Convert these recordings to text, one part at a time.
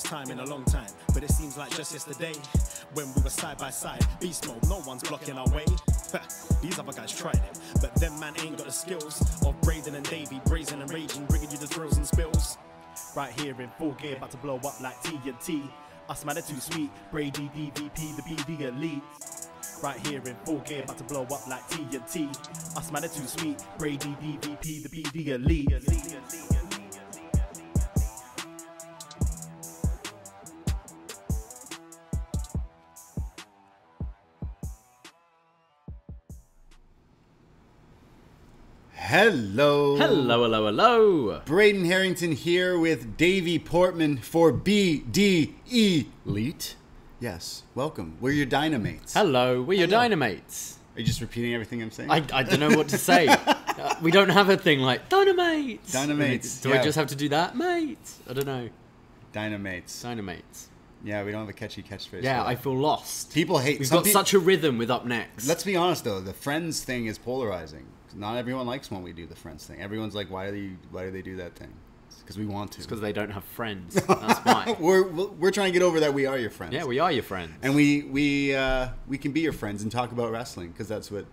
First time in a long time, but it seems like just yesterday when we were side by side. Beast mode, no one's blocking our way. These other guys tried it, but them man ain't got the skills of Braden and Davie, brazen and raging, bringing you the thrills and spills. Right here in full gear, about to blow up like TNT. Us man are too sweet, Brady, DVP, the BDElite. Right here in full gear, about to blow up like TNT. Us man are too sweet, Brady, DVP, the BDElite. Hello. Hello, hello, hello. Braden Herrington here with Davie Portman for BDElite. Yes, welcome. We're your Dynamates. Hello, we're your Dynamates. Are you just repeating everything I'm saying? I don't know what to say. We don't have a thing like Dynamates. Dynamates. Do I just have to do that? Mates. I don't know. Dynamates. Dynamates. Yeah, we don't have a catchy catchphrase. Yeah, I feel lost. People hate... We've got such a rhythm with Up Next. Let's be honest, though. The Friends thing is polarizing. Not everyone likes when we do the Friends thing. Everyone's like, why do they do that thing? It's because we want to. It's because they don't have friends. That's why. We're trying to get over that we are your friends. Yeah, we are your friends. And we can be your friends and talk about wrestling because that's what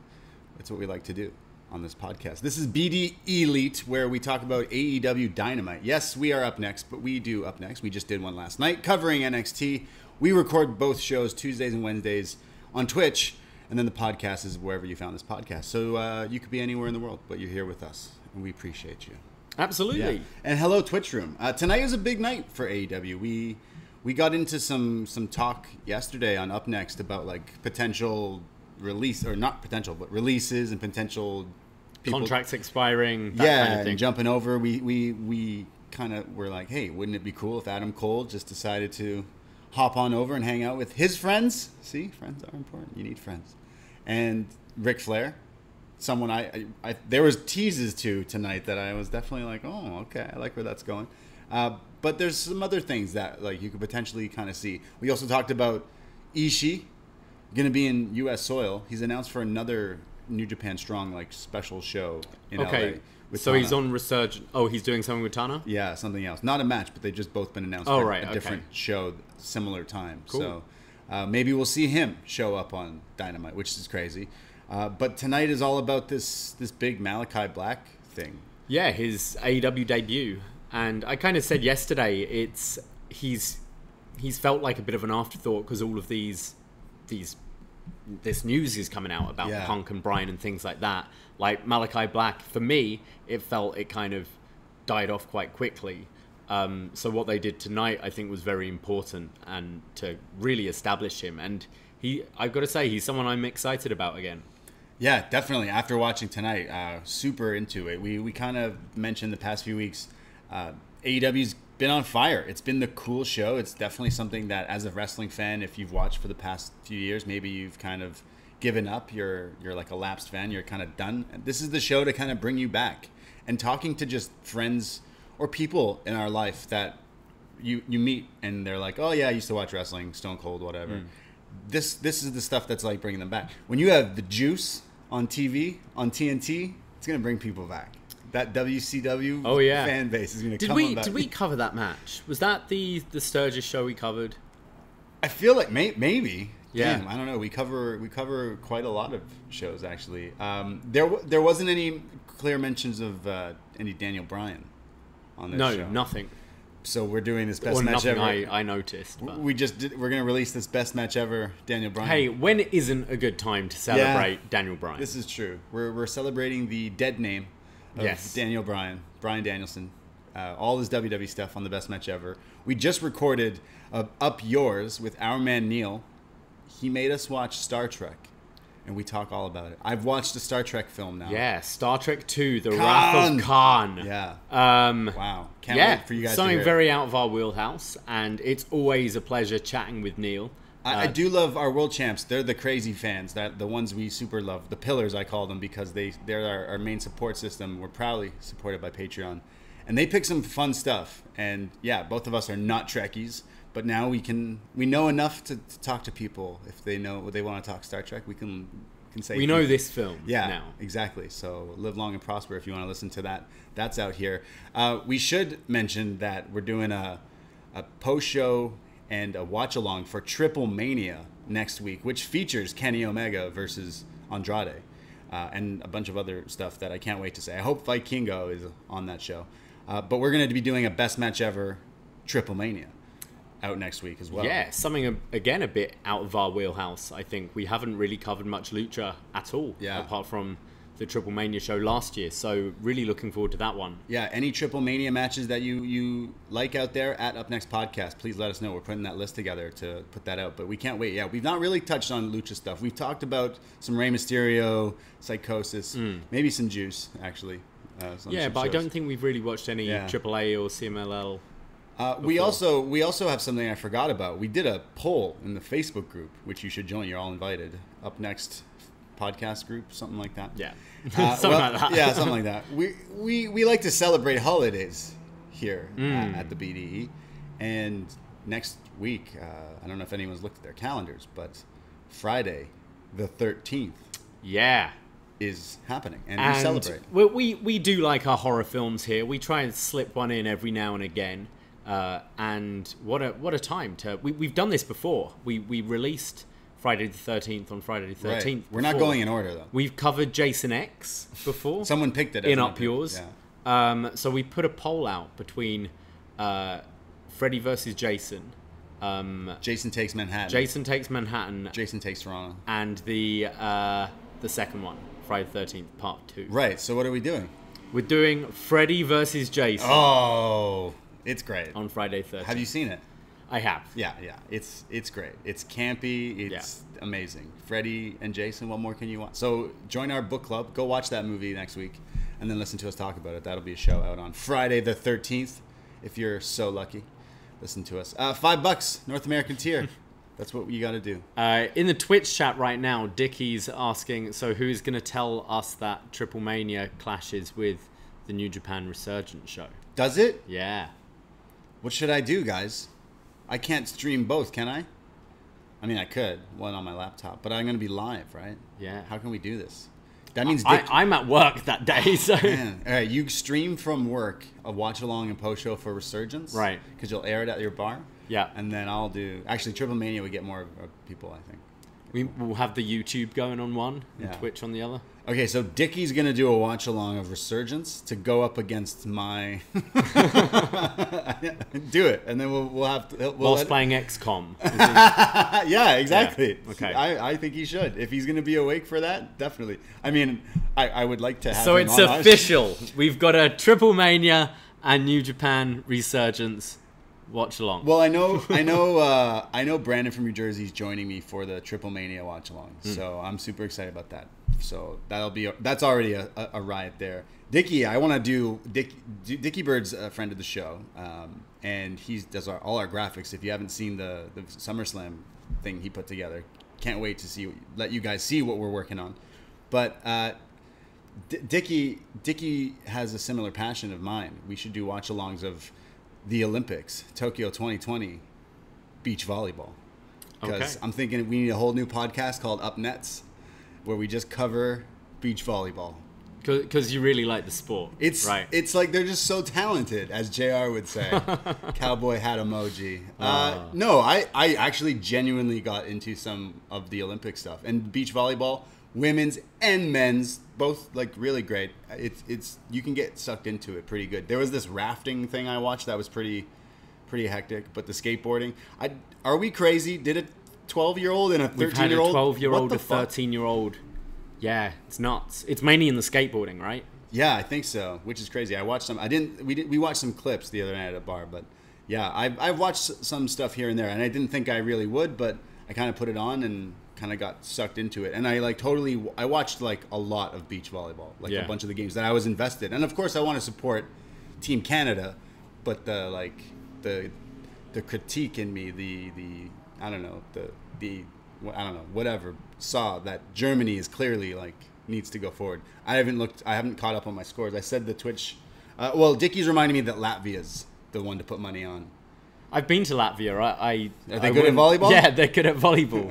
we like to do on this podcast. This is BDElite, where we talk about AEW Dynamite. Yes, we are Up Next, but we do Up Next. We just did one last night covering NXT. We record both shows Tuesdays and Wednesdays on Twitch. And then the podcast is wherever you found this podcast. So you could be anywhere in the world, but you're here with us, and we appreciate you. Absolutely. Yeah. And hello, Twitch Room. Tonight is a big night for AEW. We got into some talk yesterday on Up Next about like potential release, or not potential, but releases and potential people, contracts expiring. That kind of thing. And jumping over. We kind of were like, hey, wouldn't it be cool if Adam Cole just decided to hop on over and hang out with his friends? See, friends are important. You need friends. And Ric Flair, someone there was teases to tonight that I was definitely like, oh, okay, I like where that's going. But there's some other things that like you could potentially kind of see. We also talked about Ishii going to be in U.S. soil. He's announced for another New Japan Strong like special show in LA. So Tana. He's on Resurgent. Oh, he's doing something with Tana? Yeah, something else. Not a match, but they've just both been announced for a different show, similar time. Cool. So maybe we'll see him show up on Dynamite, which is crazy. But tonight is all about this big Malakai Black thing. Yeah, his AEW debut. And I kind of said yesterday, he's felt like a bit of an afterthought because all of this news is coming out about Punk and Bryan and things like that. Like Malakai Black, for me, it kind of died off quite quickly. So what they did tonight, I think, was very important and to really establish him. And I've got to say, he's someone I'm excited about again. Yeah, definitely. After watching tonight, super into it. We kind of mentioned the past few weeks, AEW's been on fire. It's been the cool show. It's definitely something that, as a wrestling fan, if you've watched for the past few years, maybe you've kind of given up. You're like a lapsed fan. You're kind of done. This is the show to kind of bring you back. And talking to just friends or people in our life that you meet and they're like, oh yeah, I used to watch wrestling, Stone Cold, whatever. This is the stuff that's like bringing them back. When you have the juice on TV, on TNT, it's going to bring people back. That WCW fan base is going to come back. Did we cover that match? Was that the Sturgis show we covered? I feel like maybe. Yeah. Damn, I don't know. We cover quite a lot of shows, actually. There wasn't any clear mentions of any Daniel Bryan on this show. No, nothing. So we're doing this best match ever. I noticed. But. We're going to release this best match ever, Daniel Bryan. Hey, when isn't a good time to celebrate Daniel Bryan? This is true. We're celebrating the dead name of Daniel Bryan, Bryan Danielson. All his WWE stuff on the best match ever. We just recorded Up Yours with our man Neil. He made us watch Star Trek. And we talk all about it. I've watched a Star Trek film now. Yeah, Star Trek 2, The Wrath of Khan. Yeah. Wow. Can't wait for you guys to hear something very out of our wheelhouse, and it's always a pleasure chatting with Neil. I do love our world champs. They're the crazy fans, the ones we super love. The pillars, I call them, because they're our main support system. We're proudly supported by Patreon. And they pick some fun stuff. And yeah, both of us are not Trekkies. But now we know enough to talk to people. If they know they want to talk Star Trek, we can say we know this film. Yeah, now. Exactly. So live long and prosper. If you want to listen to that, that's out here. We should mention that we're doing a a post-show and a watch-along for Triple Mania next week, which features Kenny Omega versus Andrade, and a bunch of other stuff that I can't wait to say. I hope Vikingo is on that show. But we're going to be doing a Best Match Ever Triple Mania out next week as well. Yeah, something, again, a bit out of our wheelhouse, I think. We haven't really covered much Lucha at all, apart from the Triple Mania show last year. So really looking forward to that one. Yeah, any Triple Mania matches that you like out there at Up Next Podcast, please let us know. We're putting that list together to put that out. But we can't wait. Yeah, we've not really touched on Lucha stuff. We've talked about some Rey Mysterio, Psychosis, maybe some Juice, actually. But shows. I don't think we've really watched any AAA or CMLL. We also have something I forgot about. We did a poll in the Facebook group, which you should join. You're all invited. Up Next Podcast group, something like that. Yeah, something like that. Yeah, something like that. We like to celebrate holidays here at the BDE, and next week, I don't know if anyone's looked at their calendars, but Friday, the 13th. Yeah. Is happening, and we celebrate. We do like our horror films here. We try and slip one in every now and again. And what a time to we've done this before. We released Friday the 13th on Friday the 13th. Right. We're not going in order though. We've covered Jason X before. Someone picked it in Up Yours. Yeah. So we put a poll out between Freddy versus Jason. Jason Takes Manhattan. Jason Takes Manhattan. Jason Takes Toronto. And the second one, Friday the 13th, Part 2. Right. So what are we doing? We're doing Freddy versus Jason. Oh. It's great. On Friday 13th. Have you seen it? I have. Yeah. It's great. It's campy. It's amazing. Freddy and Jason, what more can you want? So join our book club. Go watch that movie next week, and then listen to us talk about it. That'll be a show out on Friday the 13th, if you're so lucky. Listen to us. $5, North American tier. That's what you got to do. In the Twitch chat right now, Dickie's asking, so who's going to tell us that Triple Mania clashes with the New Japan Resurgence show? Does it? Yeah. What should I do, guys? I can't stream both, can I? I mean, I could, one on my laptop, but I'm going to be live, right? Yeah. How can we do this? That means I'm at work that day, so... Man. All right, you stream from work a watch-along and post-show for Resurgence. Right. Because you'll air it at your bar. Yeah. And then I'll do... Actually, Triple Mania would get more people, I think. We'll have the YouTube going on one and Twitch on the other. Okay, so Dickie's going to do a watch-along of Resurgence to go up against my... Do it, and then we'll have to... Whilst playing XCOM. Yeah, exactly. Yeah. Okay. I think he should. If he's going to be awake for that, definitely. I mean, I would like to have So him it's on official. We've got a Triple Mania and New Japan Resurgence watch along. Well, I know Brandon from New Jersey is joining me for the Triple Mania watch along, so I'm super excited about that. So that's already a riot there. Dickie, I want to do Dickie Bird's a friend of the show, and he does all our graphics. If you haven't seen the SummerSlam thing he put together, can't wait to let you guys see what we're working on. But Dickie has a similar passion of mine. We should do watch-alongs of the Olympics, Tokyo 2020, beach volleyball. Because I'm thinking we need a whole new podcast called Up Nets, where we just cover beach volleyball. Because you really like the sport. It's like they're just so talented, as JR would say. Cowboy hat emoji. No, I actually genuinely got into some of the Olympic stuff. And beach volleyball, women's and men's, both like really great. It's you can get sucked into it pretty good. There was this rafting thing I watched that was pretty hectic. But the skateboarding, are we crazy? Did a 12-year-old and a 13-year-old? We've had a 12-year-old, a 13-year-old. Yeah, it's nuts. It's mainly in the skateboarding, right? Yeah, I think so, which is crazy. I watched some. We watched some clips the other night at a bar, but yeah, I've watched some stuff here and there, and I didn't think I really would, but I kind of put it on and kind of got sucked into it, and I watched like a lot of beach volleyball, like a bunch of the games that I was invested, and of course I want to support Team Canada, but the critique in me, whatever, saw that Germany is clearly like needs to go forward. I haven't caught up on my scores. I said the Twitch. Dickie's reminding me that Latvia's the one to put money on. I've been to Latvia. Are they good at volleyball? Yeah, they're good at volleyball.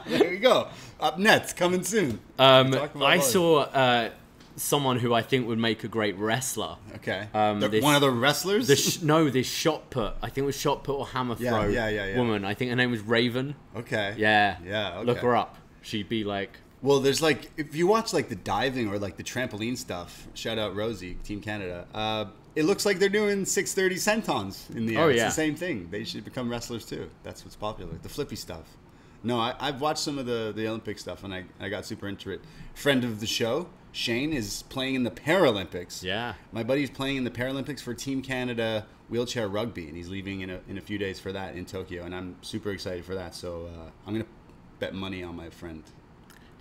There we go. Up Nets coming soon. I saw someone who I think would make a great wrestler. Okay. One of the wrestlers? This shot put. I think it was shot put or hammer throw woman. I think her name was Raven. Okay. Yeah. Yeah. Okay. Look her up. She'd be like... Well, there's like, if you watch like the diving or like the trampoline stuff, shout out Rosie, Team Canada, it looks like they're doing 630 sentons in the air. It's the same thing. They should become wrestlers too. That's what's popular. The flippy stuff. No, I've watched some of the Olympic stuff and I got super into it. Friend of the show, Shane, is playing in the Paralympics. Yeah. My buddy's playing in the Paralympics for Team Canada wheelchair rugby, and he's leaving in a few days for that in Tokyo, and I'm super excited for that. So I'm going to bet money on my friend.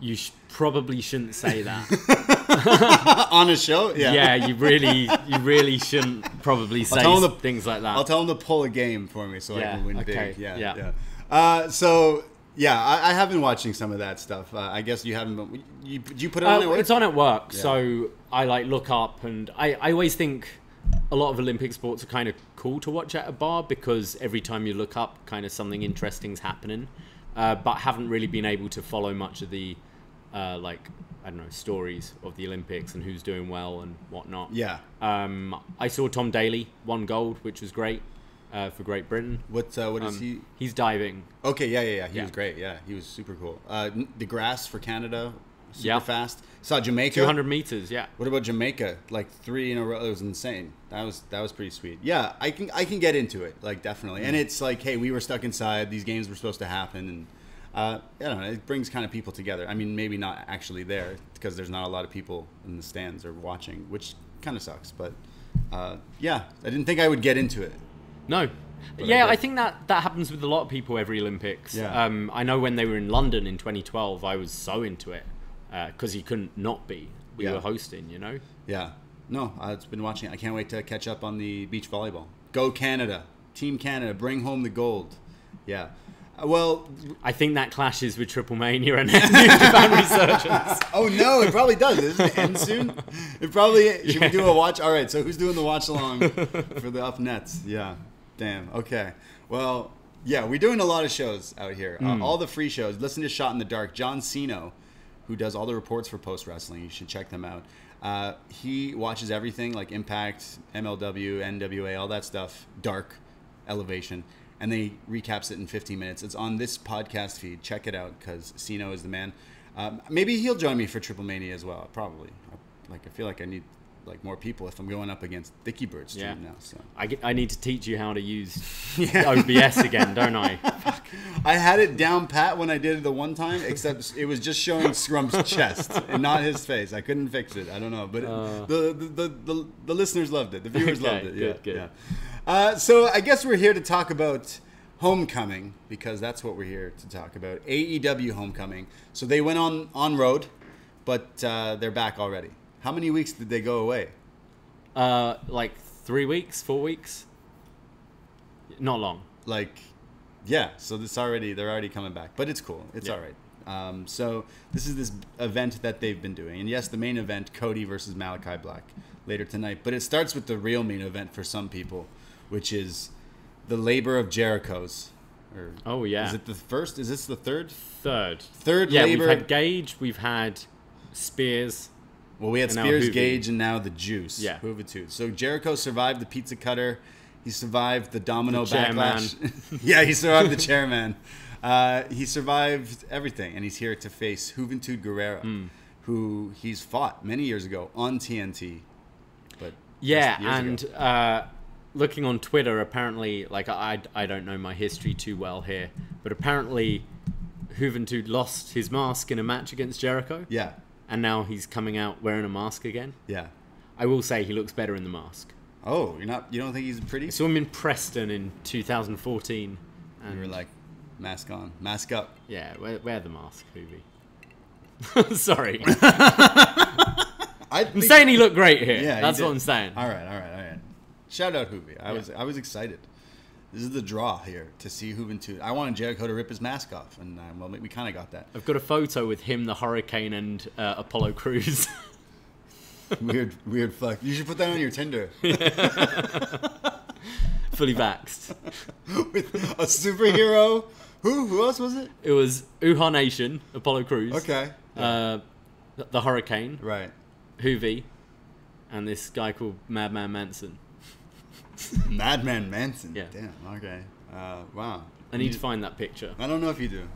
You probably shouldn't say that. On a show? Yeah. Yeah, you really shouldn't probably say things like that. I'll tell him to pull a game for me so I can win big. Yeah. I have been watching some of that stuff. I guess you haven't been. You put it on at work? It's on at work, so I like look up, and I always think a lot of Olympic sports are kind of cool to watch at a bar because every time you look up, kind of something interesting's happening. But haven't really been able to follow much of the, stories of the Olympics and who's doing well and whatnot. Yeah. I saw Tom Daley won gold, which was great for Great Britain. What is he? He's diving. Okay, yeah. He was great. Yeah, he was super cool. DeGrasse for Canada, super fast. Saw Jamaica. 200 meters, yeah. What about Jamaica? Like 3 in a row. It was insane. That was pretty sweet. Yeah, I can get into it, like definitely. And it's like, hey, we were stuck inside. These games were supposed to happen, and I don't know. It brings kind of people together. I mean, maybe not actually there because there's not a lot of people in the stands or watching, which kind of sucks. But I didn't think I would get into it. No. But I think that happens with a lot of people every Olympics. Yeah. I know when they were in London in 2012, I was so into it because he couldn't not be. We were hosting, you know? Yeah. No, I've been watching. I can't wait to catch up on the beach volleyball. Go Canada. Team Canada. Bring home the gold. Yeah. Well, I think that clashes with Triple Mania and New Japan Resurgence. Oh, no, it probably does. Doesn't it end soon? It probably... Should we do a watch? All right, so who's doing the watch along for the up nets? Yeah. Damn. Okay. Well, yeah, we're doing a lot of shows out here. All the free shows. Listen to Shot in the Dark. John Cena, who does all the reports for Post Wrestling. You should check them out. He watches everything like Impact, MLW, NWA, all that stuff. Dark, Elevation. And then he recaps it in 15 minutes. It's on this podcast feed. Check it out because Cena is the man. Maybe he'll join me for Triple Mania as well. Probably. I feel like I need more people if I'm going up against Dickie Bird's team now. So I need to teach you how to use OBS again, don't I? Fuck. I had it down pat when I did it the one time, except it was just showing Scrump's chest and not his face. I couldn't fix it. I don't know, but the listeners loved it. The viewers loved it. Good. So I guess we're here to talk about Homecoming because that's what we're here to talk about. AEW Homecoming. So they went on road, but they're back already. How many weeks did they go away? 3 weeks, 4 weeks. Not long. So they're already coming back, but it's cool. It's all right. So this is this event that they've been doing, and yes, the main event, Cody versus Malakai Black, later tonight. But it starts with the real main event for some people, which is the Labor of Jericho's. Is it the first? Is this the third? Third Yeah, Labor. we've had Gage, we've had Spears. Well, we had Spears, Gage, and now the Juice. Yeah. Juventud. So Jericho survived the pizza cutter. He survived the domino chairman. backlash. Yeah, he survived the chairman. He survived everything, and he's here to face Juventud Guerrera, who he's fought many years ago on TNT. But looking on Twitter, apparently, I don't know my history too well here, but apparently Juventud lost his mask in a match against Jericho. Yeah. And now he's coming out wearing a mask again. Yeah. I will say he looks better in the mask. Oh, you don't think he's pretty? I saw him in Preston in 2014. And you were like, mask on, mask up. Yeah, wear the mask, Hoovy. Sorry. I'm saying he looked great here. Yeah, that's what I'm saying. All right. Shout out Hoovy. I was excited. This is the draw here to see Juventud. I wanted Jericho to rip his mask off, and we kind of got that. I've got a photo with him, the Hurricane, and Apollo Crews. Weird fuck. You should put that on your Tinder. Fully vaxxed. With a superhero. Who else was it? It was Uha Nation, Apollo Crews. Okay. The Hurricane. Right. Hoovy and this guy called Madman Manson. Madman Manson? Yeah. Damn, okay. Wow. I need to find that picture. I don't know if you do.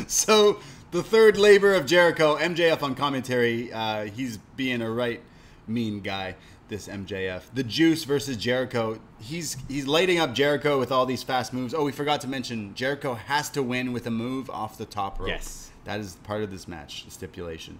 So, the Third Labour of Jericho, MJF on commentary. He's being a right mean guy, this MJF. The Juice versus Jericho. He's lighting up Jericho with all these fast moves. Oh, we forgot to mention, Jericho has to win with a move off the top rope. Yes. That is part of this match, the stipulation.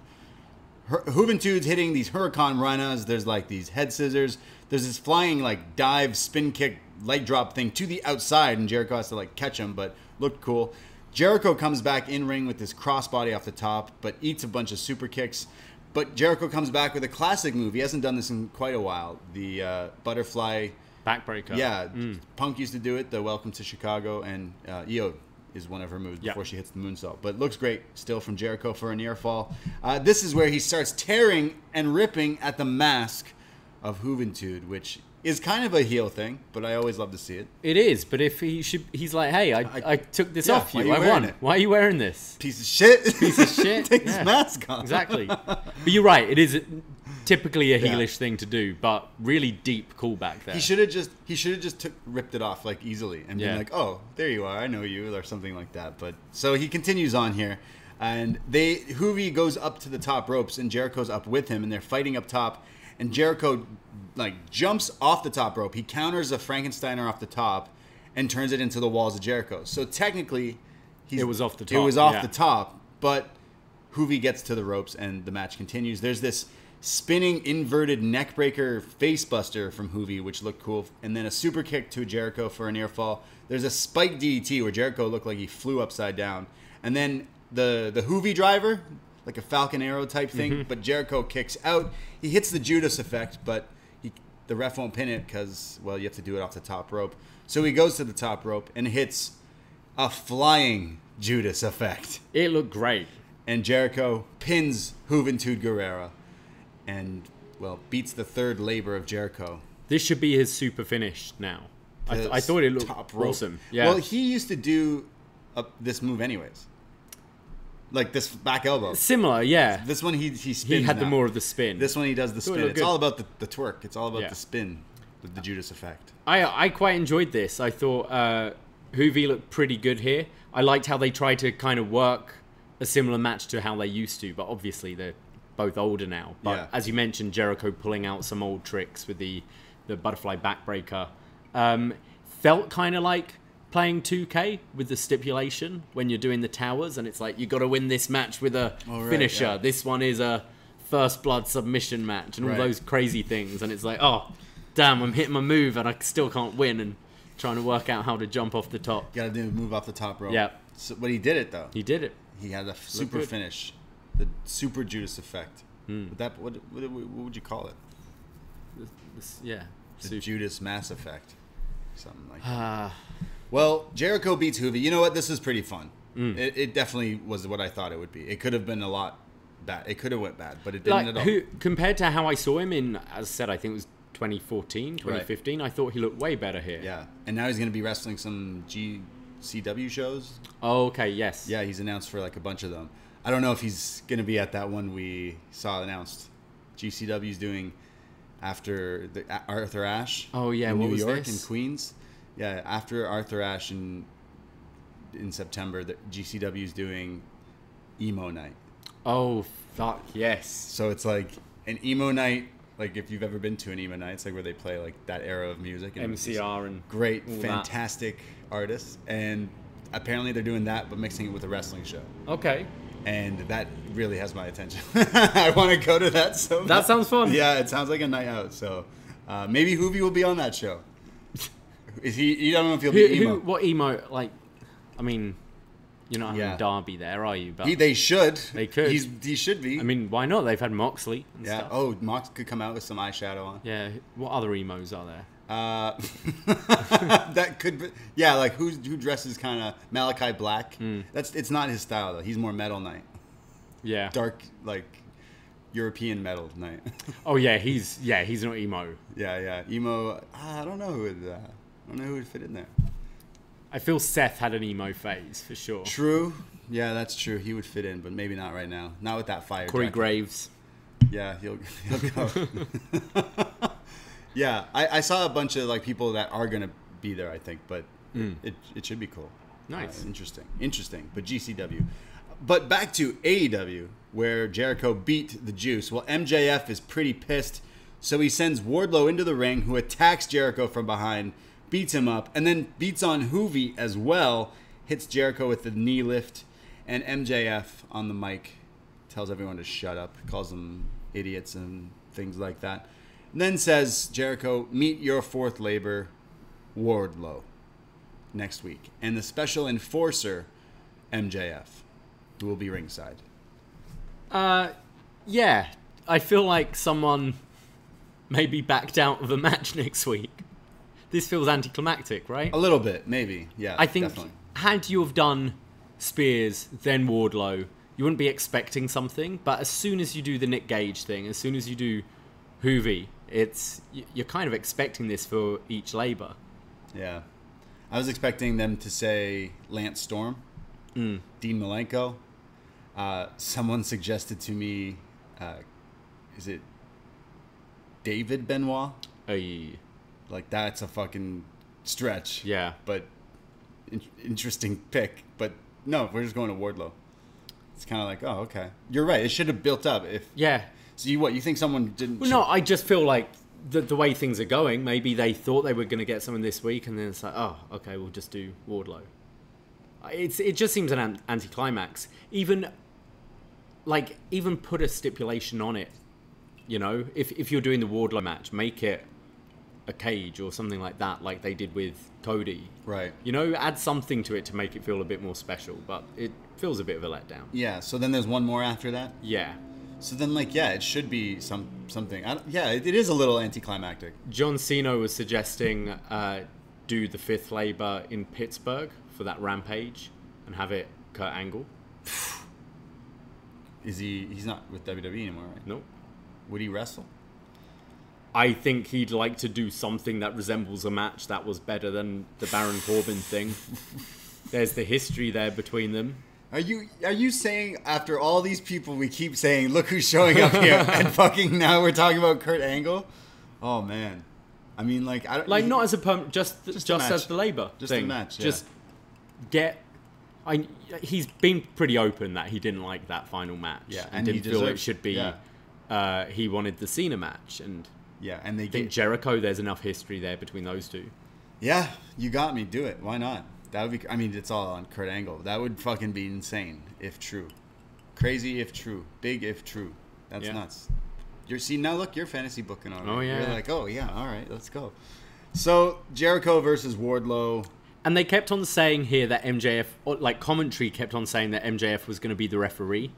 Juventud's hitting these Huracan Ranas. There's like these head scissors. There's this flying like dive, spin kick, leg drop thing to the outside, and Jericho has to like catch him, but looked cool. Jericho comes back in ring with this crossbody off the top, but eats a bunch of super kicks. But Jericho comes back with a classic move. He hasn't done this in quite a while. The butterfly backbreaker. Yeah, Punk used to do it. The Welcome to Chicago, and Io is one of her moves before she hits the moonsault. But looks great still from Jericho for a near fall. This is where he starts tearing and ripping at the mask of Juventud, which is kind of a heel thing, but I always love to see it. It is, but if he's like, hey, I took this off you. I won. It? Why are you wearing this? Piece of shit. Piece of shit. Take this mask off. Exactly. But you're right. It is typically a heelish thing to do, but really deep callback there. He should have just ripped it off like easily and been like, oh, there you are, I know you, or something like that. But so he continues on here, and Hoovy goes up to the top ropes, and Jericho's up with him, and they're fighting up top, and Jericho like jumps off the top rope. He counters a Frankensteiner off the top and turns it into the walls of Jericho. So technically, it was off the top. It was off the top, but Hoovy gets to the ropes, and the match continues. There's this spinning inverted neckbreaker facebuster from Hoovy, which looked cool, and then a super kick to Jericho for a near fall. There's a spike DDT where Jericho looked like he flew upside down, and then the Hoovy driver, like a Falcon Arrow type thing, but Jericho kicks out. He hits the Judas effect, but the ref won't pin it because, well, you have to do it off the top rope. So he goes to the top rope and hits a flying Judas effect. It looked great. And Jericho pins Juventud Guerrera and, well, beats the Third Labour of Jericho. This should be his super finish now. I thought it looked awesome. Yeah. Well, he used to do this move anyways. Like this back elbow. Similar, yeah. This one he spins. He had now. more of the spin. This one he does the spin. It's all about the twerk. It's all about the spin with the Judas effect. I quite enjoyed this. I thought Hoovy looked pretty good here. I liked how they tried to kind of work a similar match to how they used to, but obviously they're both older now. But as you mentioned, Jericho pulling out some old tricks with the butterfly backbreaker. Felt kind of like playing 2K with the stipulation when you're doing the towers, and it's like you got to win this match with a finisher. Yeah. This one is a first blood submission match, and all those crazy things. And it's like, oh, damn, I'm hitting my move and I still can't win, and trying to work out how to jump off the top. Got to do a move off the top rope. Yeah, but he did it though. He did it. He had a super finish, the super Judas effect. What would you call it? The Judas Mass Effect, something like that. Well, Jericho beats Hoovy. You know what? This is pretty fun. It definitely was what I thought it would be. It could have been a lot bad. It could have went bad, but it didn't at all. Compared to how I saw him in, as I said, I think it was 2014, 2015, I thought he looked way better here. Yeah, and now he's going to be wrestling some GCW shows. Oh, okay, yes. Yeah, he's announced for like a bunch of them. I don't know if he's going to be at that one we saw announced. GCW's doing after the Arthur Ashe. Oh, yeah, in what New was York this? and Queens. Yeah, after Arthur Ashe in September, the GCW's doing emo night. Oh, fuck, yes. So it's like an emo night, like if you've ever been to an emo night, it's like where they play like that era of music. And MCR and great, fantastic artists. And apparently they're doing that, but mixing it with a wrestling show. Okay. And that really has my attention. I want to go to that so much. That sounds fun. Yeah, it sounds like a night out. So maybe Hoovy will be on that show. Is he? You don't know if he'll be emo. What emo? Like, I mean, you're not having Darby there, are you? But they should. They could. He should be. I mean, why not? They've had Moxley. And stuff. Oh, Mox could come out with some eyeshadow on. Yeah. What other emos are there? That could be. Yeah, like who dresses kind of Malakai Black. It's not his style though. He's more metal night. Yeah. Dark like European metal night. Oh yeah, he's not emo. Yeah, emo. I don't know who would. I don't know who would fit in there. I feel Seth had an emo phase for sure. True. Yeah, that's true. He would fit in, but maybe not right now. Not with that fire. Corey jacket. Graves. Yeah, he'll go. Yeah, I saw a bunch of like people that are gonna be there. I think, but it should be cool. Nice, interesting. But GCW. But back to AEW, where Jericho beat the Juice. Well, MJF is pretty pissed, so he sends Wardlow into the ring, who attacks Jericho from behind, beats him up, and then beats on Hoovy as well, hits Jericho with the knee lift, and MJF on the mic tells everyone to shut up, calls them idiots and things like that, and then says, Jericho, meet your fourth labor, Wardlow, next week. And the special enforcer, MJF, who will be ringside. Yeah, I feel like someone maybe backed out of a match next week. This feels anticlimactic, right? A little bit, maybe. Yeah, I think definitely. Had you have done Spears, then Wardlow, you wouldn't be expecting something. But as soon as you do the Nick Gage thing, as soon as you do Hoovy, you're kind of expecting this for each labor. Yeah. I was expecting them to say Lance Storm, Dean Malenko. Someone suggested to me, is it David Benoit? Hey. Like, that's a fucking stretch. Yeah. But interesting pick. But no, we're just going to Wardlow. It's kind of like, oh, okay. You're right. It should have built up. Yeah. So you think someone didn't... Well, no, I just feel like the way things are going, maybe they thought they were going to get someone this week, and then it's like, oh, okay, we'll just do Wardlow. It just seems an anticlimax. Even put a stipulation on it. You know, if you're doing the Wardlow match, make it a cage or something like that, like they did with Cody. Right. You know, add something to it to make it feel a bit more special, but it feels a bit of a letdown. Yeah, so then there's one more after that? Yeah. So then, like, yeah, it should be something. It is a little anticlimactic. John Cena was suggesting do the fifth labor in Pittsburgh for that Rampage and have it Kurt Angle. He's not with WWE anymore, right? Nope. Would he wrestle? I think he'd like to do something that resembles a match that was better than the Baron Corbin thing. There's the history there between them. Are you saying, after all these people we keep saying, look who's showing up here, and fucking now we're talking about Kurt Angle? Oh, man. I mean, like... I don't, like, not as a just as the labor just thing. A match, yeah. Just get... he's been pretty open that he didn't like that final match. Yeah, and didn't feel it should be... Yeah. He wanted the Cena match, and... Yeah, and they think Jericho, there's enough history there between those two. Yeah, you got me. Do it. Why not? That would be... I mean, it's all on Kurt Angle. That would fucking be insane if true. Crazy if true. Big if true. That's nuts. Now look, you're fantasy booking on. Oh, yeah. You're like, oh, yeah, all right, let's go. So, Jericho versus Wardlow. And they kept on saying here that MJF... Like, commentary kept on saying that MJF was going to be the referee.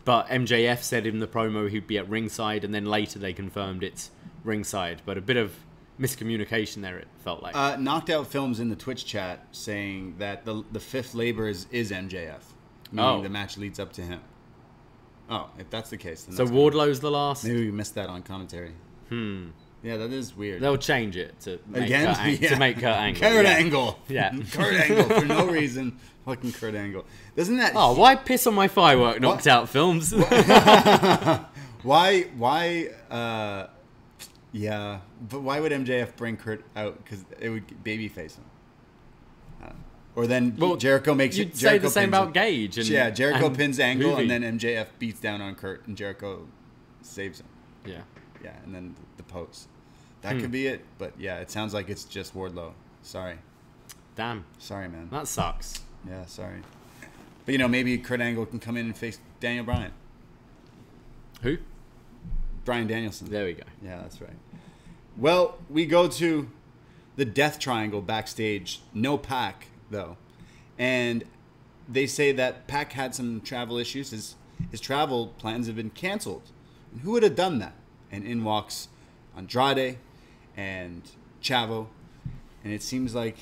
But MJF said in the promo he'd be at ringside, and then later they confirmed it's ringside. But a bit of miscommunication there, it felt like. Knocked Out Films in the Twitch chat saying that the fifth labor is MJF. Meaning the match leads up to him. Oh, if that's the case. Then so Wardlow's the last? Maybe we missed that on commentary. Yeah, that is weird. They'll change it to make Kurt Angle. Kurt Angle. Yeah. Kurt Angle for no reason. Fucking Kurt Angle. Doesn't that... Oh, why piss on my firework, Knocked Out Films? Why, yeah, but why would MJF bring Kurt out? Because it would babyface him. Or then Jericho makes you'd it... Jericho say the same about Gage. And, yeah, Jericho and pins Angle, Hoovy. and then MJF beats down on Kurt, and Jericho saves him. Yeah. Yeah, and then the pose. That could be it, but yeah, it sounds like it's just Wardlow. Sorry. Damn. Sorry, man. That sucks. Yeah, sorry. But, maybe Kurt Angle can come in and face Daniel Bryan. Who? Bryan Danielson. There we go. Yeah, that's right. Well, we go to the Death Triangle backstage. No Pac, though. And they say that Pac had some travel issues. His travel plans have been canceled. And who would have done that? And in walks Andrade and Chavo. And it seems like...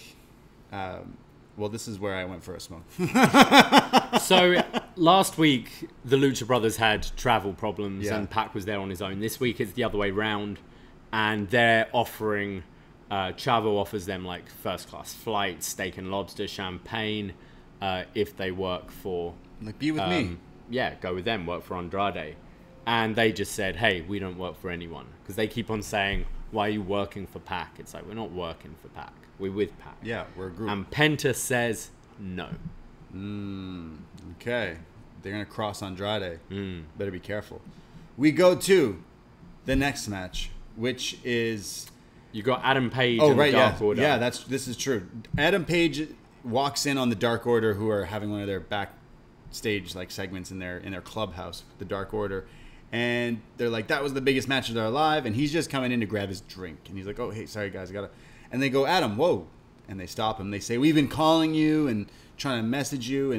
this is where I went for a smoke. So, last week, the Lucha Brothers had travel problems and Pac was there on his own. This week, it's the other way round. And they're offering Chavo offers them like first class flights, steak and lobster, champagne, if they work for Like, be with me. Yeah, go with them, work for Andrade. And they just said, hey, we don't work for anyone. Because they keep on saying, why are you working for Pac? It's like, we're not working for Pac. We're with Pac. Yeah, we're a group. And Penta says no. Okay. They're going to cross Andrade. Better be careful. We go to the next match, which is... You got Adam Page and the Dark Order. Yeah, this is true. Adam Page walks in on the Dark Order, who are having one of their backstage like segments in their clubhouse, the Dark Order, and they're like, that was the biggest match of their life, and he's just coming in to grab his drink, and he's like, oh hey, sorry guys, I gotta, and they go, Adam, whoa, and they stop him. They say, we've been calling you and trying to message you,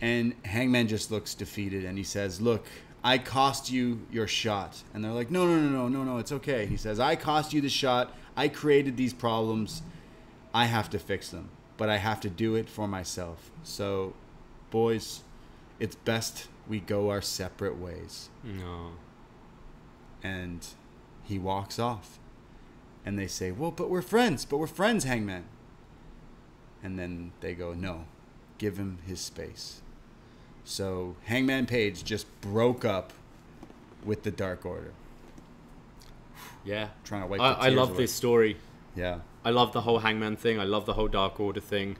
and Hangman just looks defeated, and he says, look, I cost you your shot. And they're like, no, it's okay. He says, I cost you the shot. I created these problems. I have to fix them. But I have to do it for myself. So, boys, it's best we go our separate ways. No. And he walks off. And they say, well, but we're friends, Hangman. And then they go, no, give him his space. So Hangman Page just broke up with the Dark Order. Yeah. Trying to wipe the tears I love away. this story. Yeah. I love the whole Hangman thing. I love the whole Dark Order thing.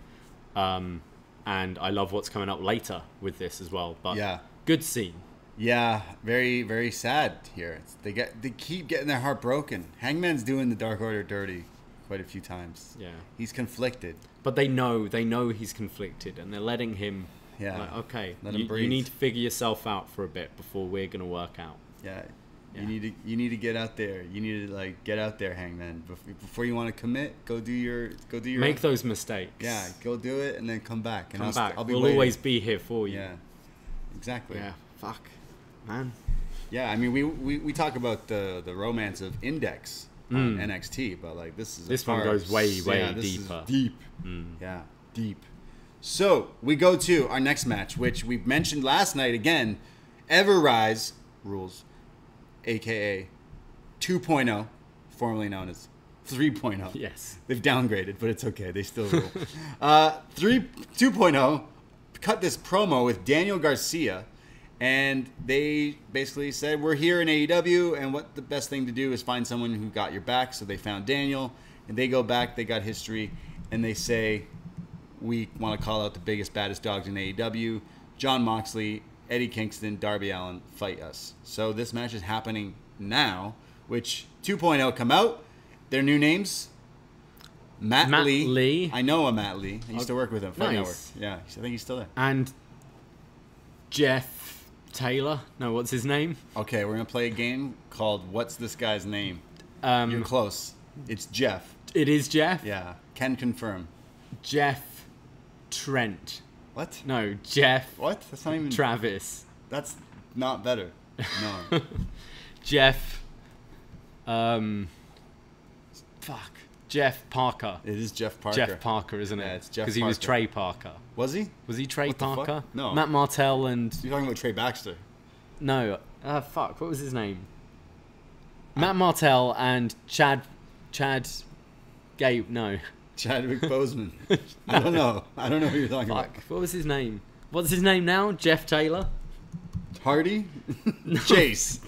And I love what's coming up later with this as well. But yeah. Good scene. Yeah, very, very sad here. They keep getting their heart broken. Hangman's doing the Dark Order dirty quite a few times. Yeah. He's conflicted. But they know he's conflicted, and they're letting him. Yeah. Like, okay. Let him breathe. You need to figure yourself out for a bit before we're gonna work out. Yeah. Yeah. You need to get out there. You need to get out there, Hangman. Before you want to commit, go do your Make those mistakes. Yeah, go do it and then come back. And I'll be we'll waiting. always be here for you. Yeah. Exactly. Yeah. Fuck, man. Yeah, I mean we talk about the romance of Index on NXT, but like this one goes way this deeper. Is deep. Yeah, deep. So we go to our next match, which we mentioned last night again. Ever Rise rules, aka 2.0, formerly known as 3.0. Yes. They've downgraded, but it's okay. They still rule. 2.0 cut this promo with Daniel Garcia, and they basically said, we're here in AEW, and what the best thing to do is find someone who got your back. So they found Daniel, and they go back, they got history, and they say, we want to call out the biggest, baddest dogs in AEW. Jon Moxley, Eddie Kingston, Darby Allin fight us. So this match is happening now, which 2.0 come out. Their new names, Matt Lee. I know a Matt Lee. I used to work with him. Fight Network. Yeah, I think he's still there. And Jeff Taylor. No, what's his name? Okay, we're going to play a game called What's This Guy's Name? You're close. It's Jeff. It is Jeff? Yeah, can confirm. Jeff Trent. What? No, Jeff. What? That's not even... Travis. That's not better. No. Jeff. Jeff Parker. It is Jeff Parker. Jeff Parker, isn't it? Yeah, it's Jeff Parker. Because he was Trey Parker. Was he? Was he Trey Parker? Fuck? No. Matt Martell and... You're talking about Trey Baxter. No. What was his name? Matt Martell and Chad Gabe. No. Chadwick Boseman. No. I don't know who you're talking about. What was his name? What's his name now? Jeff Taylor? Hardy? Chase.